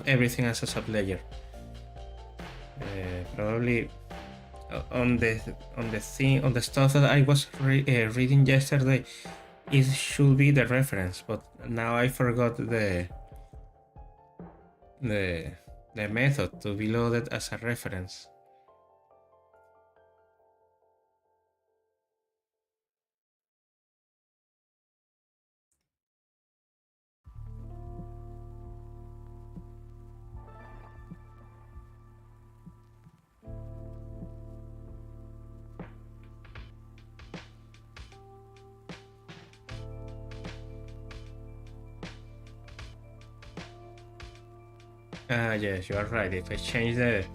everything as a sublayer. Probably on the stuff that I was reading yesterday, it should be the reference, but now I forgot the method to be loaded as a reference. Yes, you are right. If I change the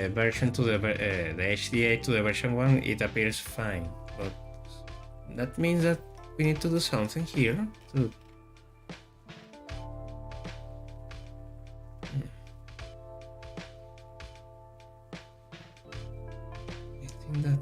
version to the HDA to the version 1, it appears fine. But that means that we need to do something here to I think that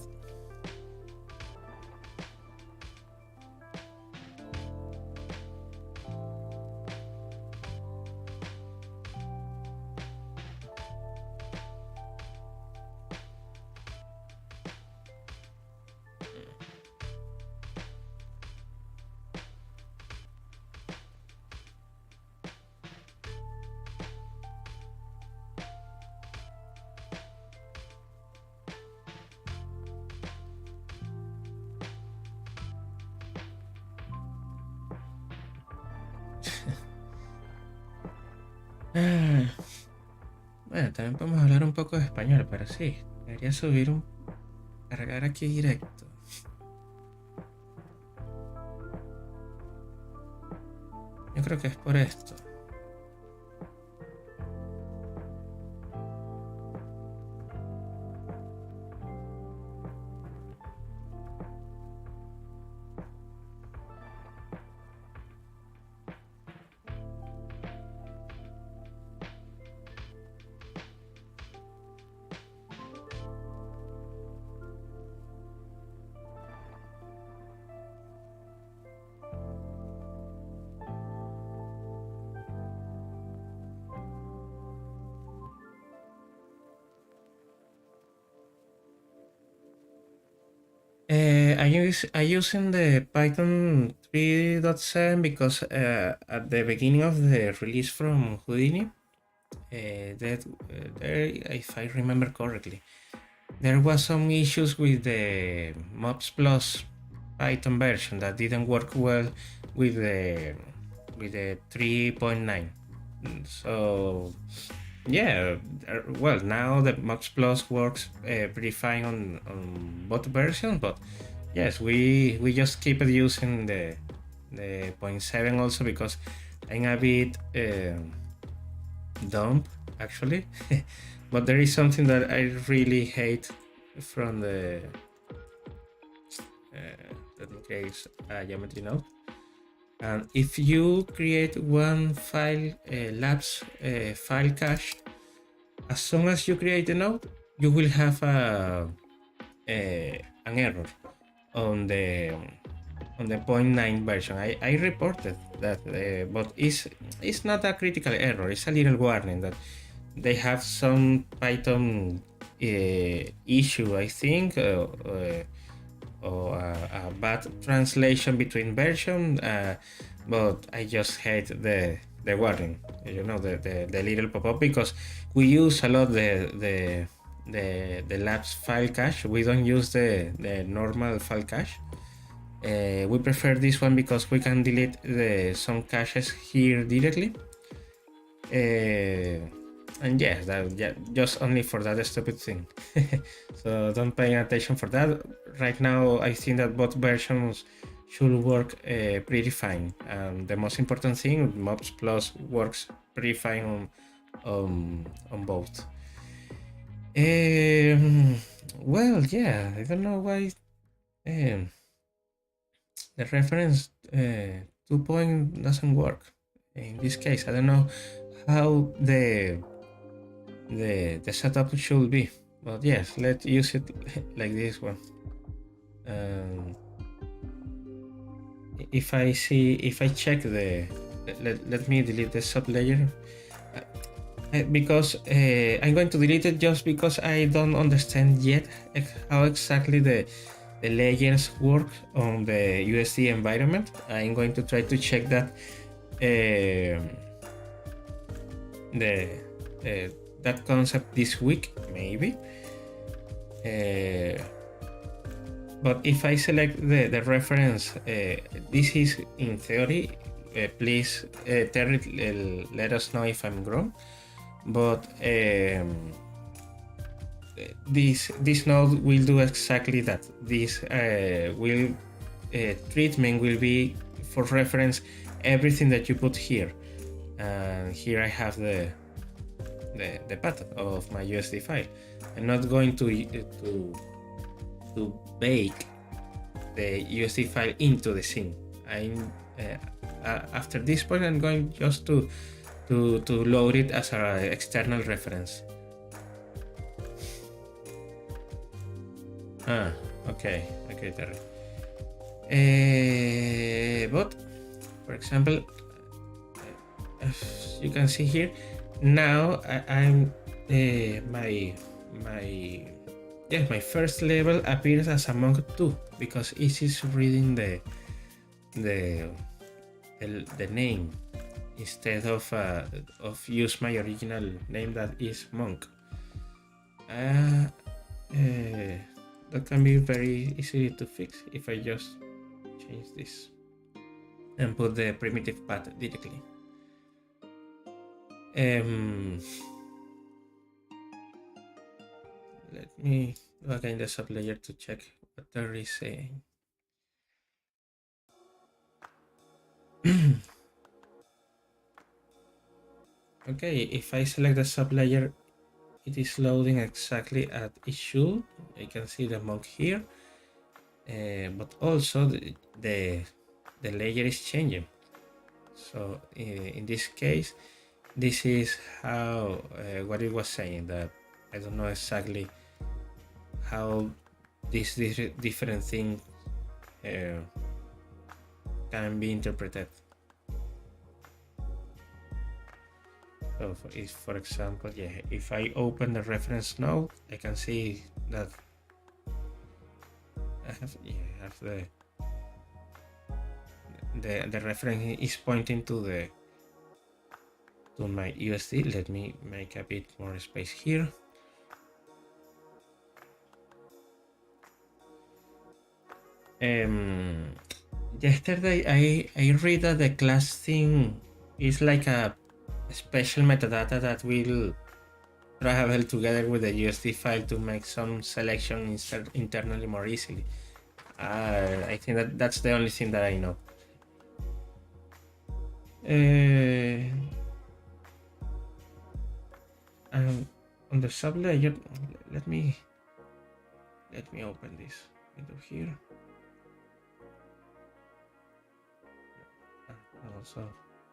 Ah, bueno, también podemos hablar un poco de español, pero sí, debería cargar aquí directo. Yo creo que es por esto. I using the Python 3.7 because at the beginning of the release from Houdini, there, if I remember correctly, there was some issues with the Mops Plus Python version that didn't work well with the 3.9. So yeah, well, now the Mops Plus works pretty fine on both versions, but yes, we just keep using the 0.7 also because I'm a bit dumb actually. But there is something that I really hate from the let me create a geometry node. And if you create one file labs file cache, as soon as you create a node, you will have an error on the 0.9 version. I reported that, but it's not a critical error. It's a little warning that they have some Python issue, I think, or a bad translation between version. But I just hate the warning, the little pop-up, because we use a lot the labs file cache. We don't use the normal file cache. We prefer this one because we can delete some caches here directly. And yeah, just only for that stupid thing. So don't pay attention for that. Right now, I think that both versions should work pretty fine. And the most important thing, Mops Plus works pretty fine on both. Well, yeah, I don't know why the reference 2 point doesn't work. In this case, I don't know how the setup should be, but yes, let's use it like this one. If I check let me delete the sublayer because I'm going to delete it just because I don't understand yet how exactly the layers work on the USD environment. I'm going to try to check that that concept this week, maybe. But if I select the reference, this is in theory. Please let us know if I'm wrong. But this node will do exactly that. This treatment will be for reference everything that you put here. And here I have the path of my USD file. I'm not going to bake the USD file into the scene. I'm after this point, I'm going just to load it as an external reference. Okay, Terry. But for example, as you can see here, now I'm my first level appears as a monk 2 because it is reading the name instead of use my original name that is monk. That can be very easy to fix if I just change this and put the primitive path directly. Let me go again the sublayer to check what there is saying. Okay, if I select the sublayer, it is loading exactly as it should. I can see the monk here, but also the layer is changing. So in this case, this is how what it was saying, that I don't know exactly how these different things can be interpreted. So for example, yeah, if I open the reference node, I can see that I have the reference is pointing to my USD. Let me make a bit more space here. Yesterday I read that the class thing is like a special metadata that will travel together with the USD file to make some selection internally more easily. I think that's the only thing that I know. On the sublayer, let me open this window here. I'll also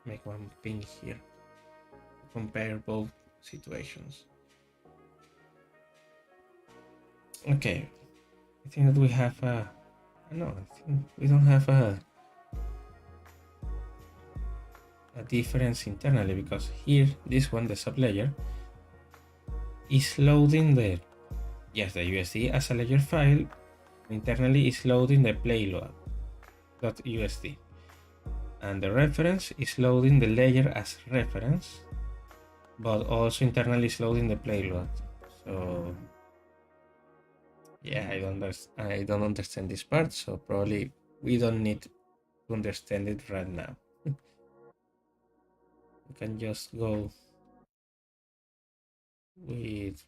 make one ping here to compare both situations. Okay, I think that we have a no, I think we don't have a difference internally, because here this one, the sublayer, is loading the USD as a layer file. Internally is loading the payload.usd, and the reference is loading the layer as reference, but also internally is loading the payload. So yeah, I don't understand this part, so probably we don't need to understand it right now. We can just go with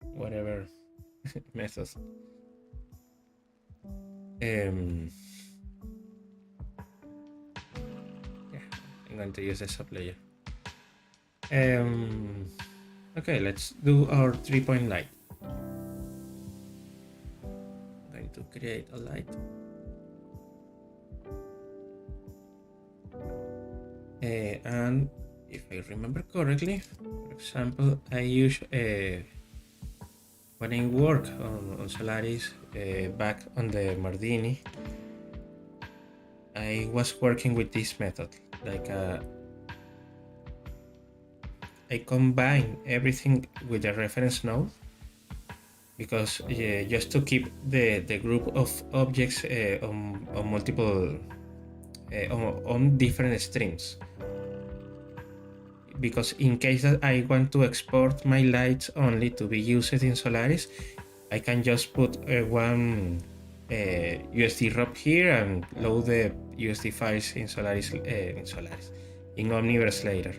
whatever method. Yeah, I'm going to use the sublayer. Okay, let's do our 3-point light. I'm going to create a light. And if I remember correctly, for example, I use when I work on Solaris back on the Houdini, I was working with this method. Like I combine everything with the reference node, because just to keep the group of objects on multiple on different streams. Because in case that I want to export my lights only to be used in Solaris, I can just put one USD ROP here and load the USD files in Solaris in Omniverse later.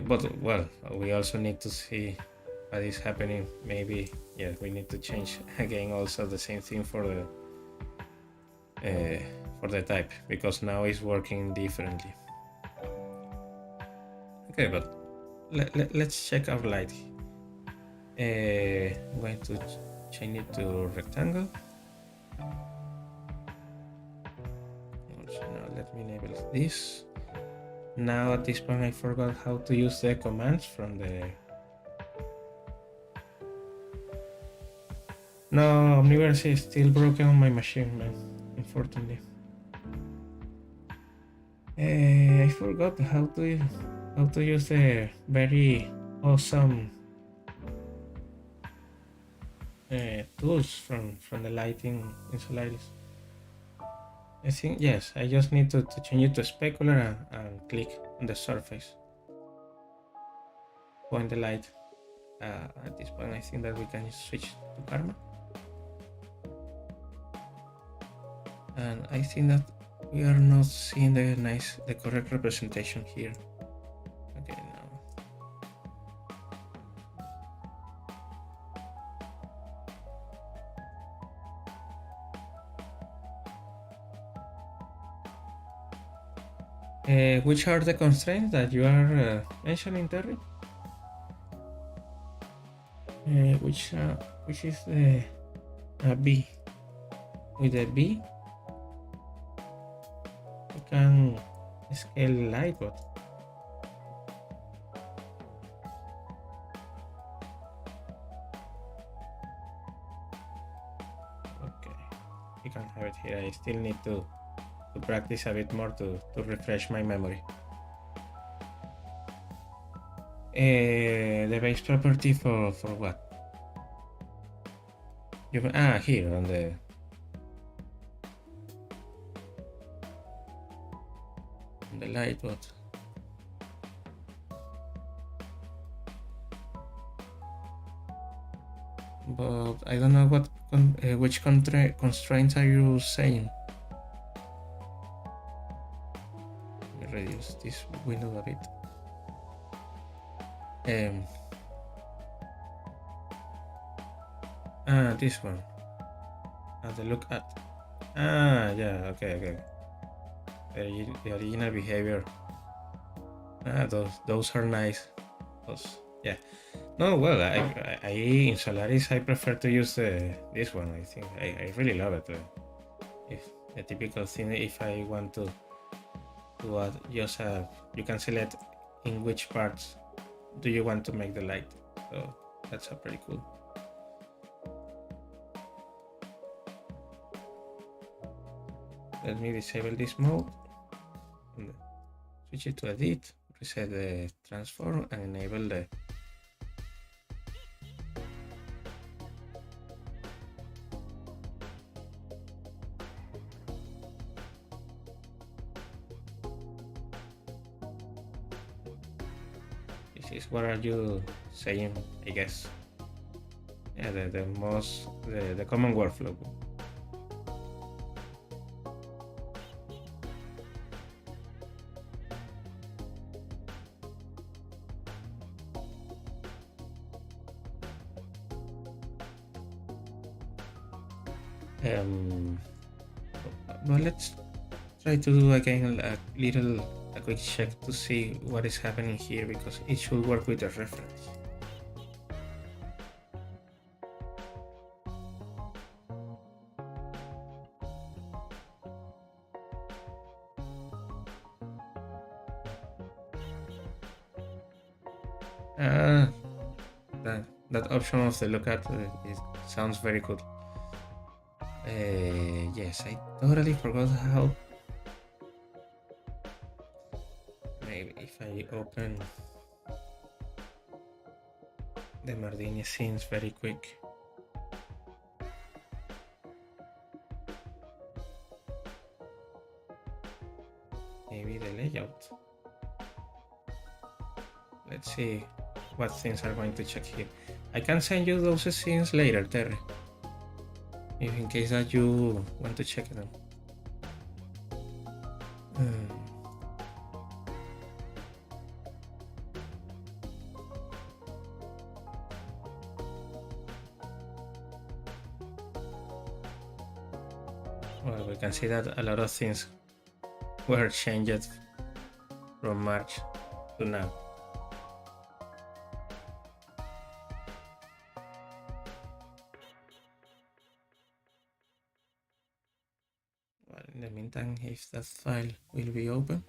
But well, we also need to see what is happening. Maybe we need to change again also the same thing for the type, because now it's working differently. Okay, but let's check our light. I'm going to change it to rectangle. Also, now let me enable this. Now at this point I forgot how to use the commands from the... No, Omniverse is still broken on my machine, man, unfortunately. I forgot how to use the very awesome tools from the lighting in Solaris. I think, yes, I just need to change it to specular and click on the surface, point the light. At this point I think that we can switch to Karma, and I think that We are not seeing the correct representation here. Okay, now. Which are the constraints that you are mentioning, Terry? Which is the B? With a B, you can scale light, but okay, you can have it here. I still need to practice a bit more to refresh my memory. The base property for what? Here on the light, but I don't know what which constraints are you saying? Let me reduce this window a bit. This one. The look at. Yeah. Okay. The original behavior. Those are nice. Yeah. No, well, I in Solaris I prefer to use this one. I think I really love it. If the typical thing, if I want to add, just you can select in which parts do you want to make the light. So that's pretty cool. Let me disable this mode, and switch it to edit, reset the transform, and enable the this is what are you saying, I guess. Yeah, the common workflow. Well, let's try to do again a quick check to see what is happening here, because it should work with the reference. That option of the lookup it sounds very good. Yes, I totally forgot how. Maybe if I open the Houdini scenes very quick. Maybe the layout. Let's see what things are going to check here. I can send you those scenes later, Terry, if in case that you want to check them. Well, we can see that a lot of things were changed from March to now. Well, in the meantime, if that file will be open.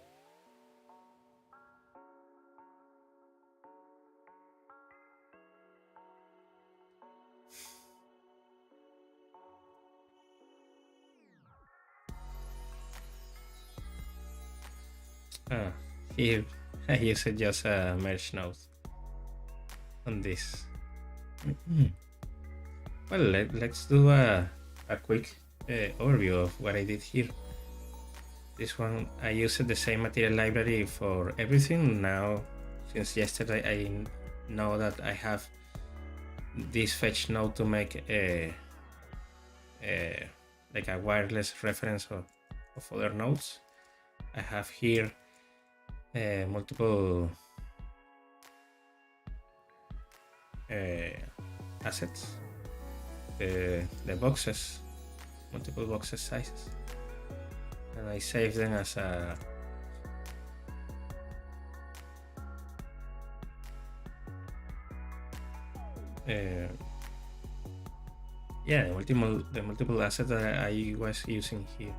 Here I use it just a merge node on this. Well, let's do a quick overview of what I did here. This one, I used the same material library for everything. Now, since yesterday, I know that I have this fetch node to make like a wireless reference of other nodes. I have here multiple assets, the boxes, multiple boxes sizes, and I save them as a yeah, the multiple assets that I was using here.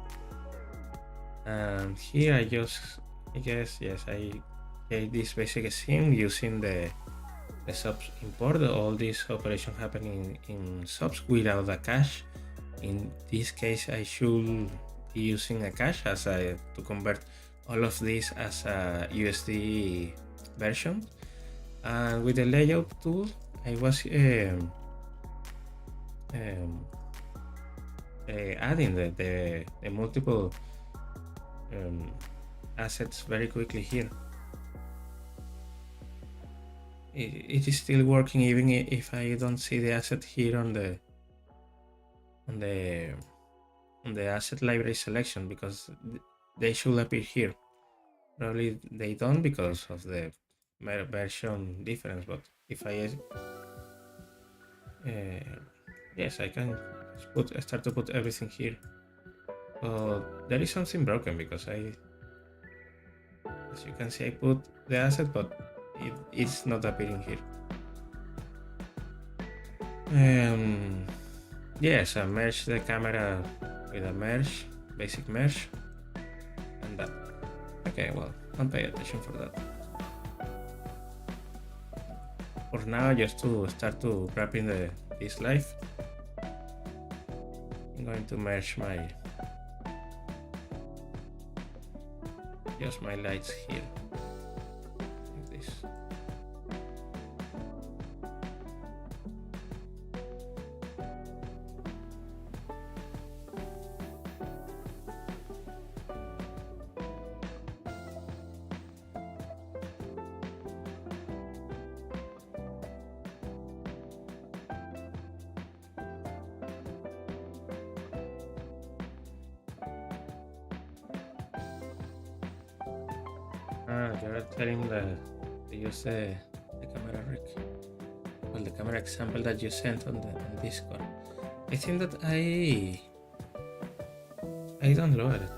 And here I guess yes, I create this basic scene using the subs import. All this operation happening in subs without a cache. In this case, I should be using a cache to convert all of this as a USD version. And with the layout tool, I was adding the multiple assets very quickly here. It is still working even if I don't see the asset here on the asset library selection, because they should appear here. Probably they don't because of the version difference, but if I yes, I can start to put everything here. But there is something broken because as you can see, I put the asset, but it's not appearing here. Yes, I merge the camera with a mesh, basic mesh, and that. Okay, well, don't pay attention for that. For now, just to start to wrapping this live, I'm going to merge just my lights here, like this. You're telling to use the camera rig, well, the camera example that you sent on Discord. I think that I downloaded it.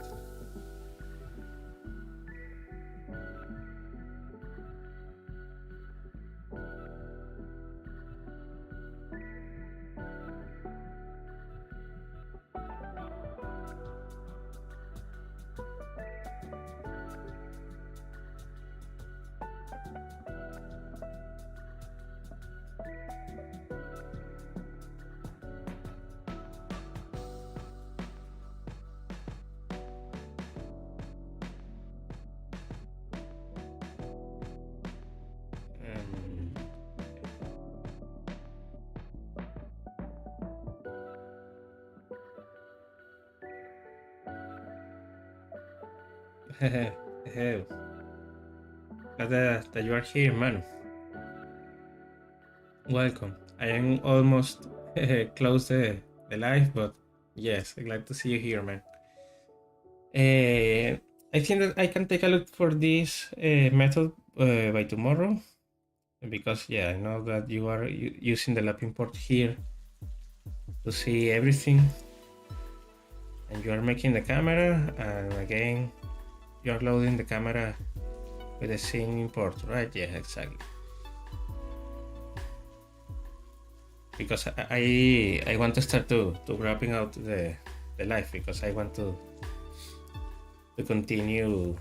Glad that you are here, man. Welcome. I am almost close the live, but yes, I'm glad to see you here, man. I think that I can take a look for this method by tomorrow, because yeah, I know that you are using the lab import here to see everything, and you are making the camera, and again you are loading the camera with the scene import, right? Yeah, exactly. Because I want to start to wrapping out the live, because I want to continue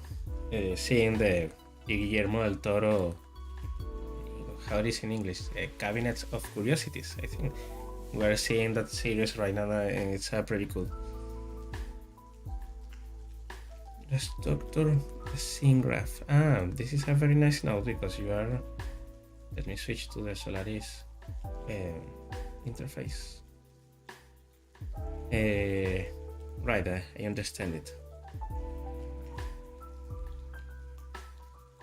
seeing the Guillermo del Toro, how it is in English, Cabinets of Curiosities. I think we're seeing that series right now, and it's pretty cool. The structure, the scene graph. This is a very nice note, because you are. Let me switch to the Solaris interface. Right, I understand it.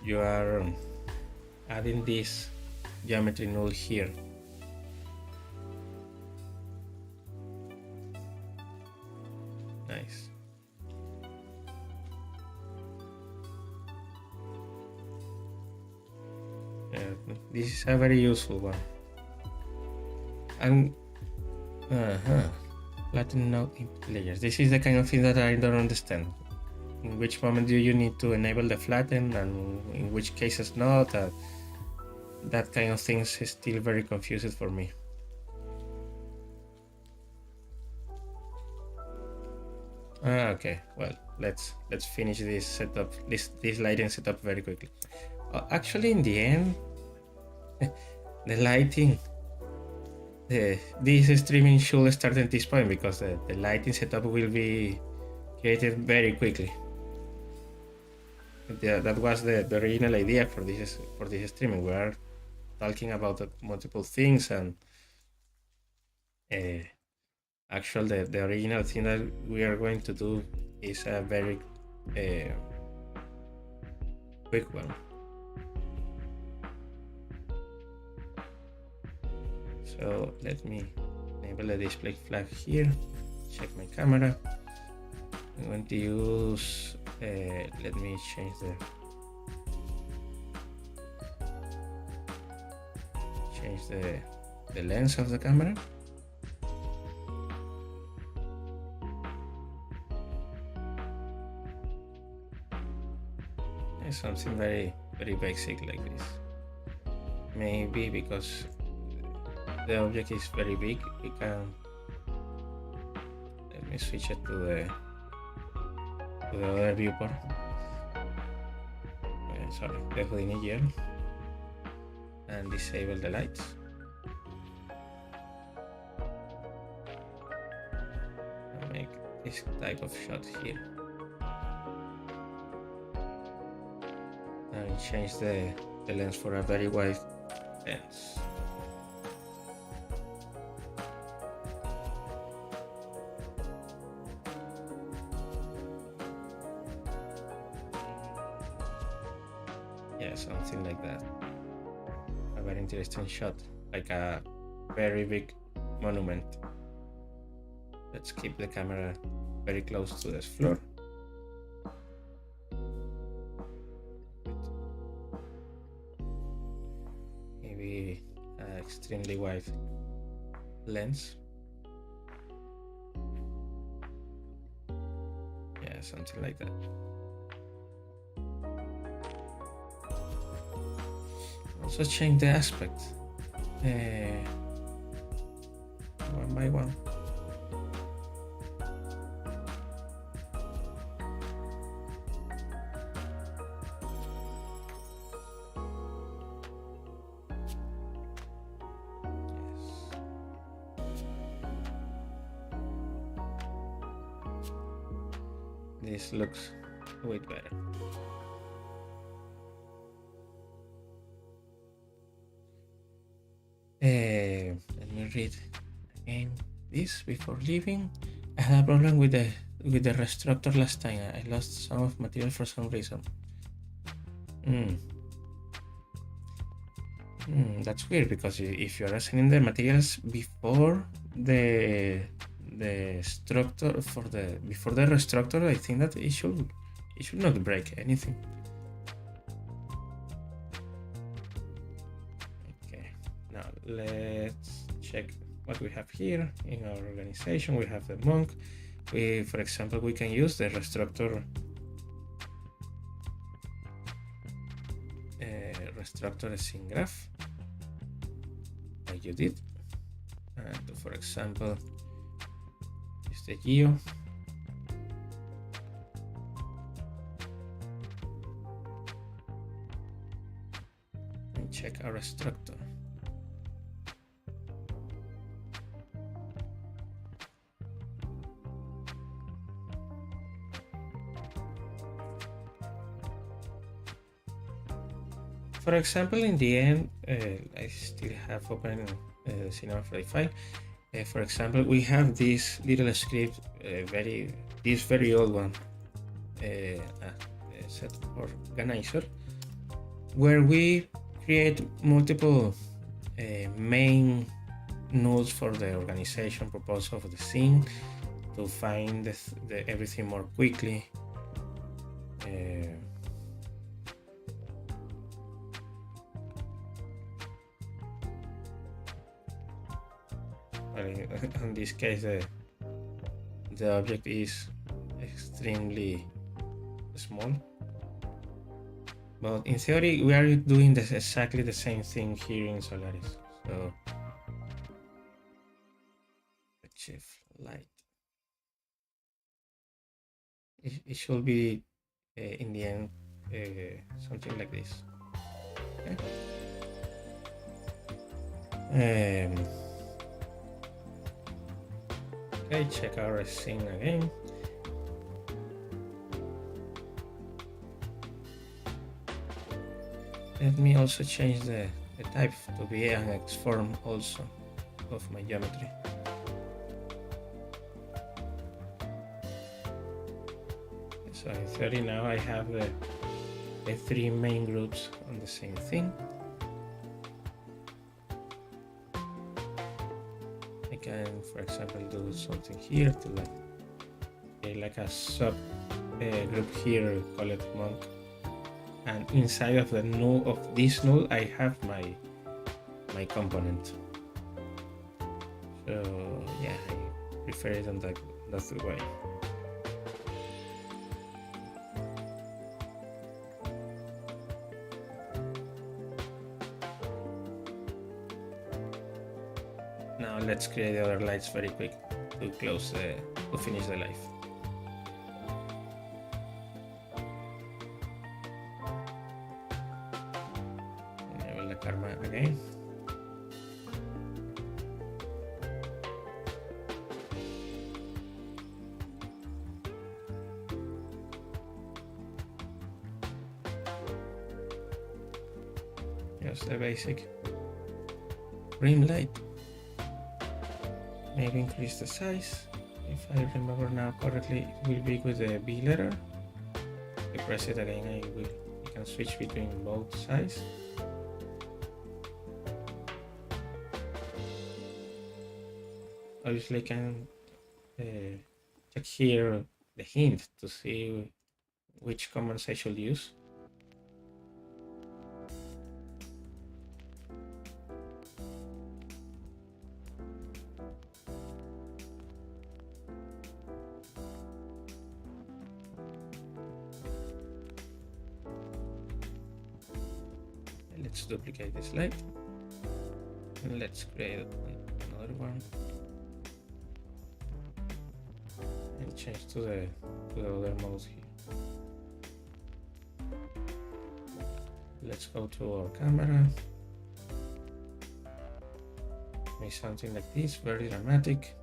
You are adding this geometry null here. Nice. this is a very useful one. And flatten node input layers. This is the kind of thing that I don't understand. In which moment do you need to enable the flatten, and in which cases not? That kind of things is still very confusing for me. Okay, well, let's finish this setup, this lighting setup very quickly. Actually, in the end, the lighting, this streaming should start at this point, because the lighting setup will be created very quickly. That was the original idea for this streaming. We are talking about multiple things, and actually the original thing that we are going to do is a very quick one. So let me enable the display flag here, check my camera. I'm going to use, let me change the lens of the camera. It's something very basic like this. Maybe because the object is very big, we can, let me switch it to the other viewport. Sorry, the Houdini here, and disable the lights. And make this type of shot here. And change the lens for a very wide lens. Yeah, something like that. A very interesting shot, like a very big monument. Let's keep the camera very close to the floor. Maybe an extremely wide lens. Yeah, something like that. Also change the aspect one by one. This looks way better. Let me read again this before leaving. I had a problem with the restructure last time. I lost some of material for some reason. That's weird, because if you are assigning the materials before the structure before the restructure, I think that it should not break anything. Okay, now let's check what we have here in our organization. We have the monk. For example, we can use the restructure scene graph, like you did, and for example use the geo. And check our structure. For example, in the end, I still have open Cinema 45. For example, we have this little script, this very old one, set organizer, where we create multiple main nodes for the organization purpose of the scene, to find everything more quickly. Well, in this case, the object is extremely small. But in theory, we are doing this exactly the same thing here in Solaris. So, achieve light. It should be in the end something like this. Okay. Okay, check our scene again. Let me also change the type to be an X form also of my geometry. So in theory now I have the three main groups on the same thing. I can, for example, do something here to like a sub group here, call it monk. And inside of the null of this null, I have my component. So yeah, I prefer it on that way. Now let's create the other lights very quick to finish the life. Enable the karma again. Just the basic rim light. Maybe increase the size. If I remember now correctly, it will be with the B letter. If I press it again, you can switch between both sides. Obviously, I can check here the hint to see which commands I should use. Let's duplicate this light and let's create another one and change to the other modes here. Let's go to our camera. Make something like this, very dramatic.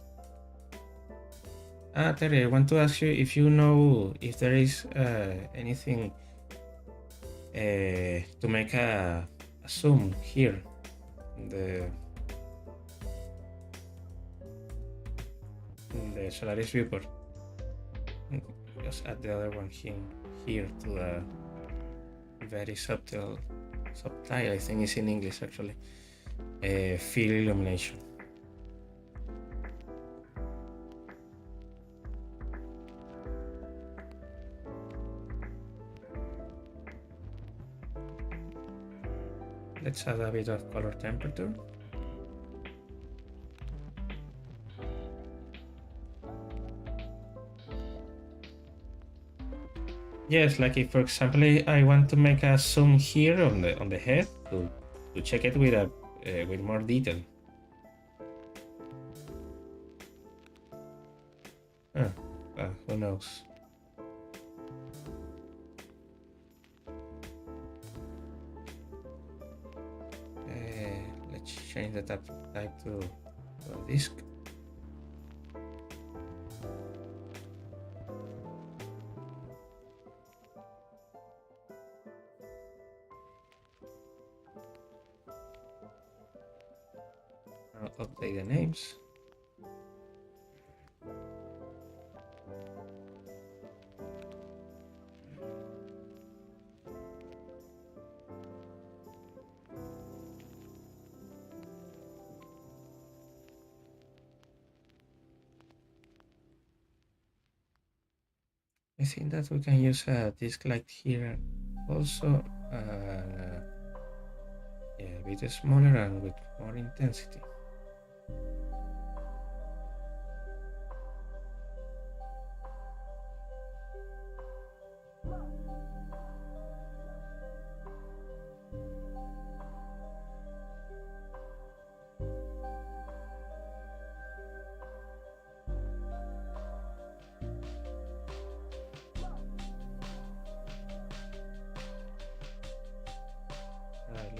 Terry, I want to ask you if you know if there is anything to make a zoom here in the Solaris viewport. Just add the other one here to the very subtle, I think it's in English actually, field illumination. Let's add a bit of color temperature. Yes, like if, for example, I want to make a zoom here on the head to check it with more detail. Who knows? Let's change the type to a disk. I'll update the names. I think that we can use a disk light here also, yeah, a bit smaller and with more intensity.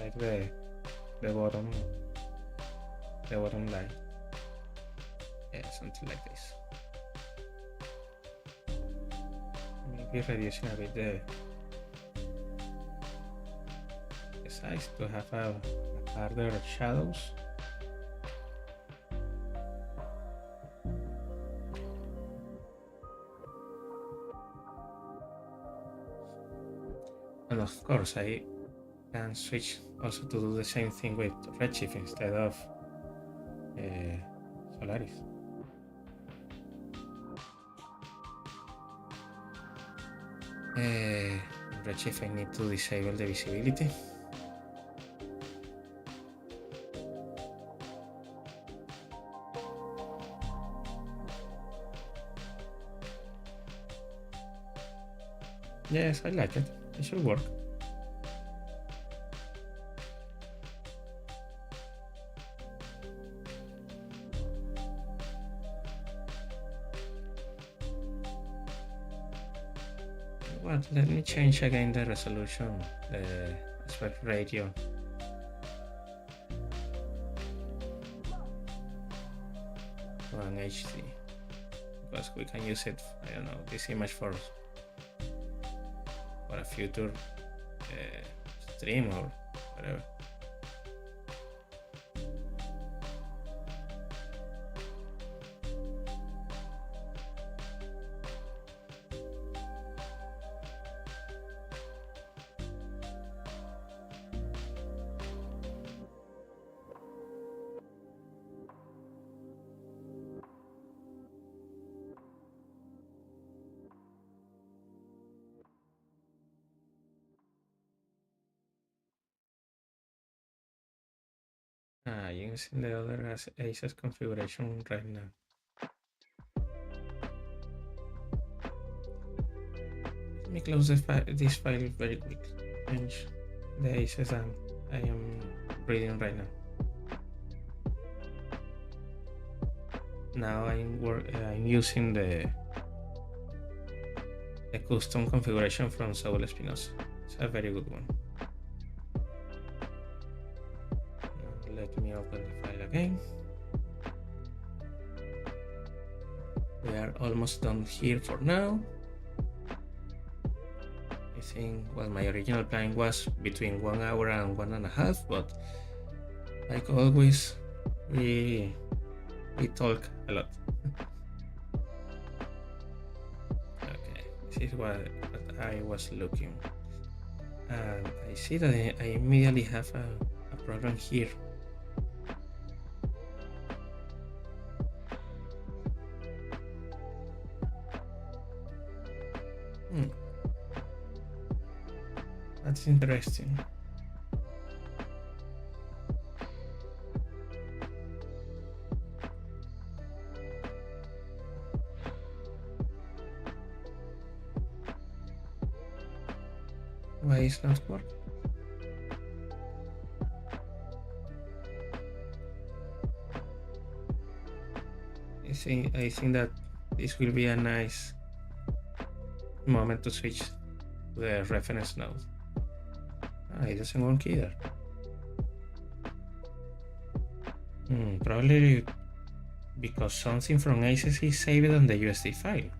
like the bottom line. Yeah, something like this. Maybe reducing a bit the size to have a harder shadows. And of course, I can switch also to do the same thing with Redshift instead of Solaris. Redshift, I need to disable the visibility. Yes, I like it. It should work. Well, let me change again the resolution, the aspect ratio. To an HD, because we can use it, I don't know, this image for a future stream or whatever. Using the other ACES configuration right now. Let me close this file very quick. Change the ACES and I am reading right now. Now I'm using the custom configuration from Saul Espinosa. It's a very good one. Let me open the file again. We are almost done here for now. I think, well, my original plan was between 1 hour and 1.5, but like always, we talk a lot. Okay, this is what I was looking. And I see that I immediately have a problem here. That's interesting. Why is not working? I think that this will be a nice moment to switch to the reference node. It doesn't work either. Probably because something from ACES is saved on the USD file.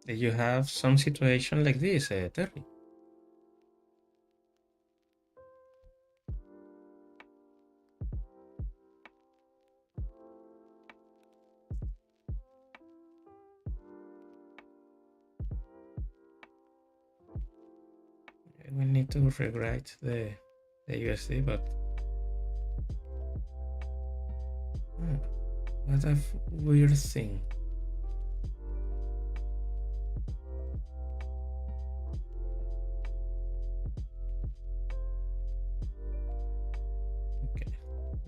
Did you have some situation like this, Terry? We need to rewrite the USD, but what a weird thing. Okay,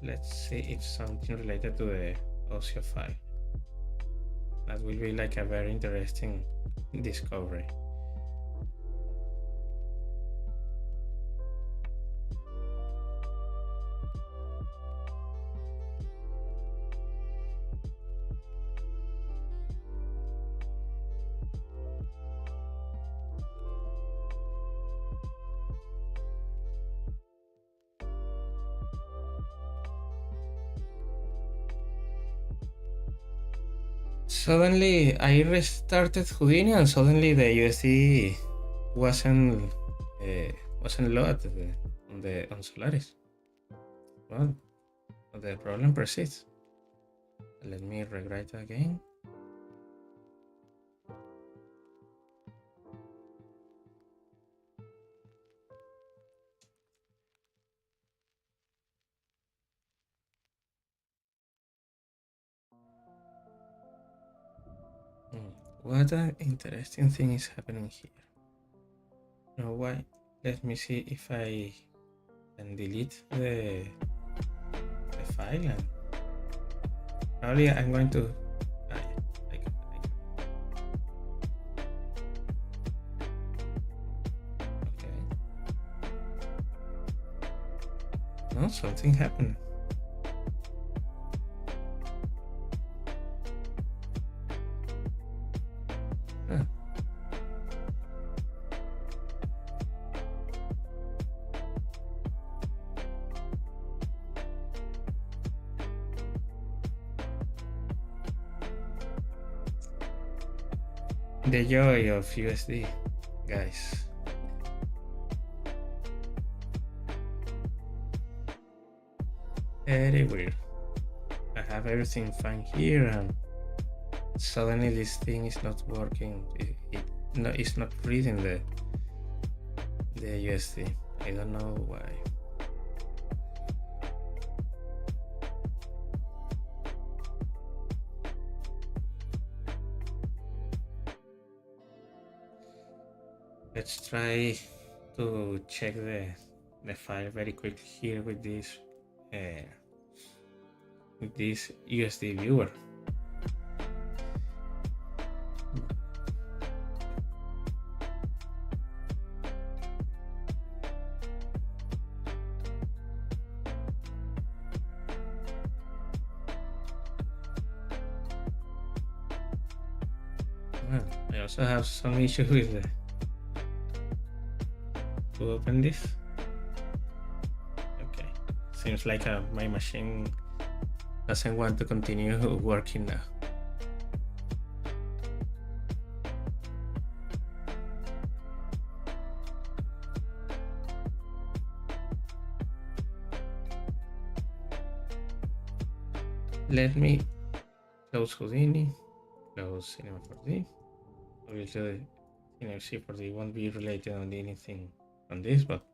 Let's see if something related to the OSIO file. That will be like a very interesting discovery. Suddenly I restarted Houdini and suddenly the USD wasn't loaded on Solaris. Well, the problem persists. Let me rewrite again. What an interesting thing is happening here. Now why? Let me see if I can delete the file and probably I'm going to okay. No, something happened. Huh. The joy of USD, guys. Very weird. I have everything fine here and suddenly this thing is not working. It's not reading the USD. I don't know why. Let's try to check the file very quickly here with this USD viewer. Well, I also have some issue with to open this. Okay, seems like my machine doesn't want to continue working now. Let me close Houdini, close Cinema 4D. Obviously, Cinema C4D won't be related on anything on this, but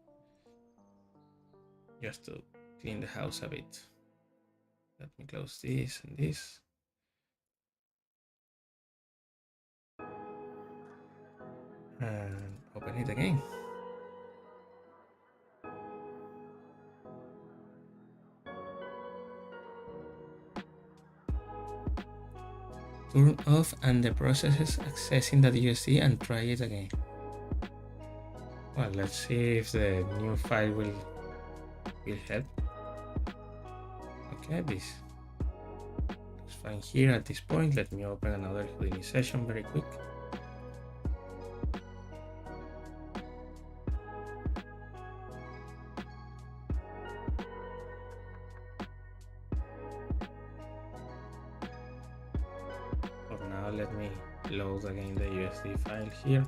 just to clean the house a bit. Let me close this and this. And open it again. Turn off and the processes accessing that USD and try it again. Well, let's see if the new file will help. Okay, this looks fine here at this point. Let me open another Houdini session very quick. For now, let me load again the USD file here.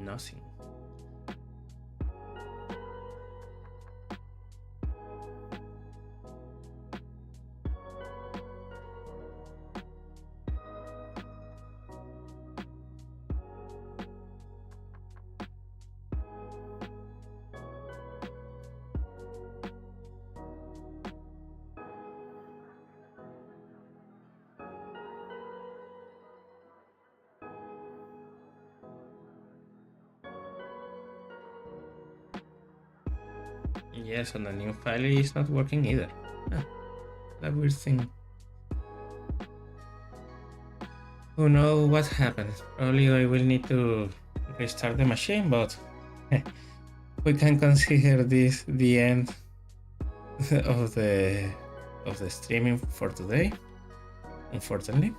Nothing. yes, on the new file it's not working either. That weird thing. Who knows what happened? Probably I will need to restart the machine, but we can consider this the end of the streaming for today, unfortunately.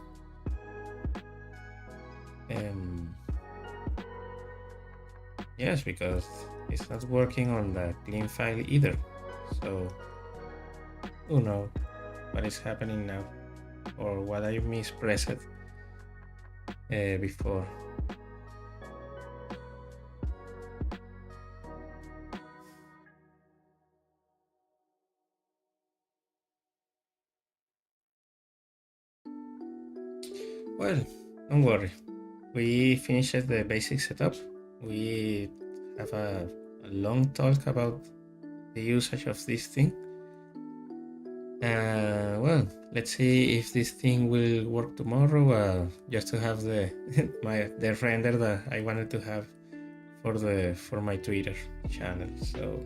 Yes, because it's not working on the clean file either. So who knows what is happening now, or what I mispressed before. Well, don't worry. We finished the basic setup. We have a long talk about the usage of this thing. Well, let's see if this thing will work tomorrow. Just to have the the render that I wanted to have for my Twitter channel. So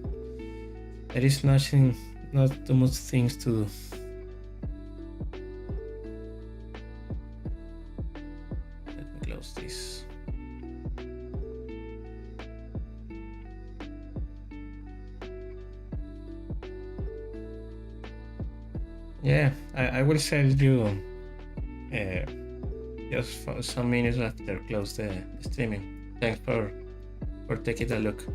there is not too much things to do. Let me close this. Yeah, I will send you just for some minutes after close the streaming. Thanks for taking a look.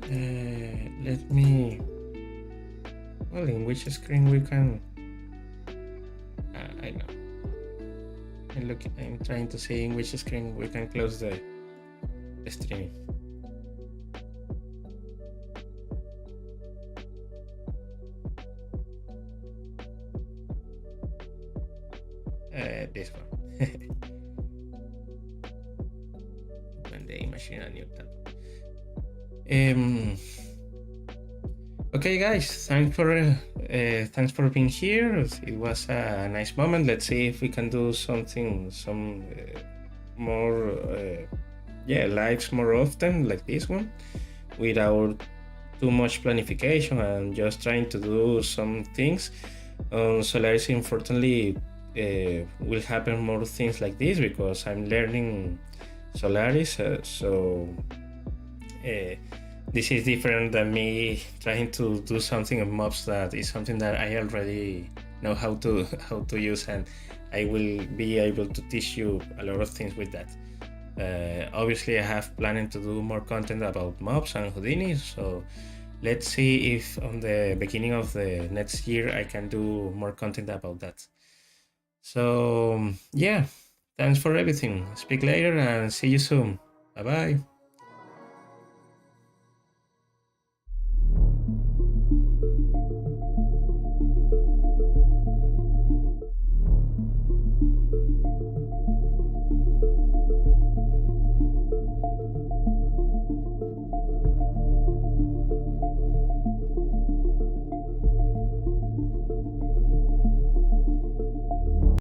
Let me. Well, in which screen we can? I know. I'm trying to see in which screen we can close the streaming. This one. Open the image in a new tab. Okay, guys, thanks for being here. It was a nice moment. Let's see if we can do some more lives more often like this one, without too much planification and just trying to do some things. Solaris, unfortunately, will happen more things like this because I'm learning Solaris, so this is different than me trying to do something in mobs that is something that I already know how to use, and I will be able to teach you a lot of things with that. Obviously I have planning to do more content about mobs and Houdini, so let's see if on the beginning of the next year I can do more content about that. So yeah, thanks for everything. Speak later and see you soon. Bye bye.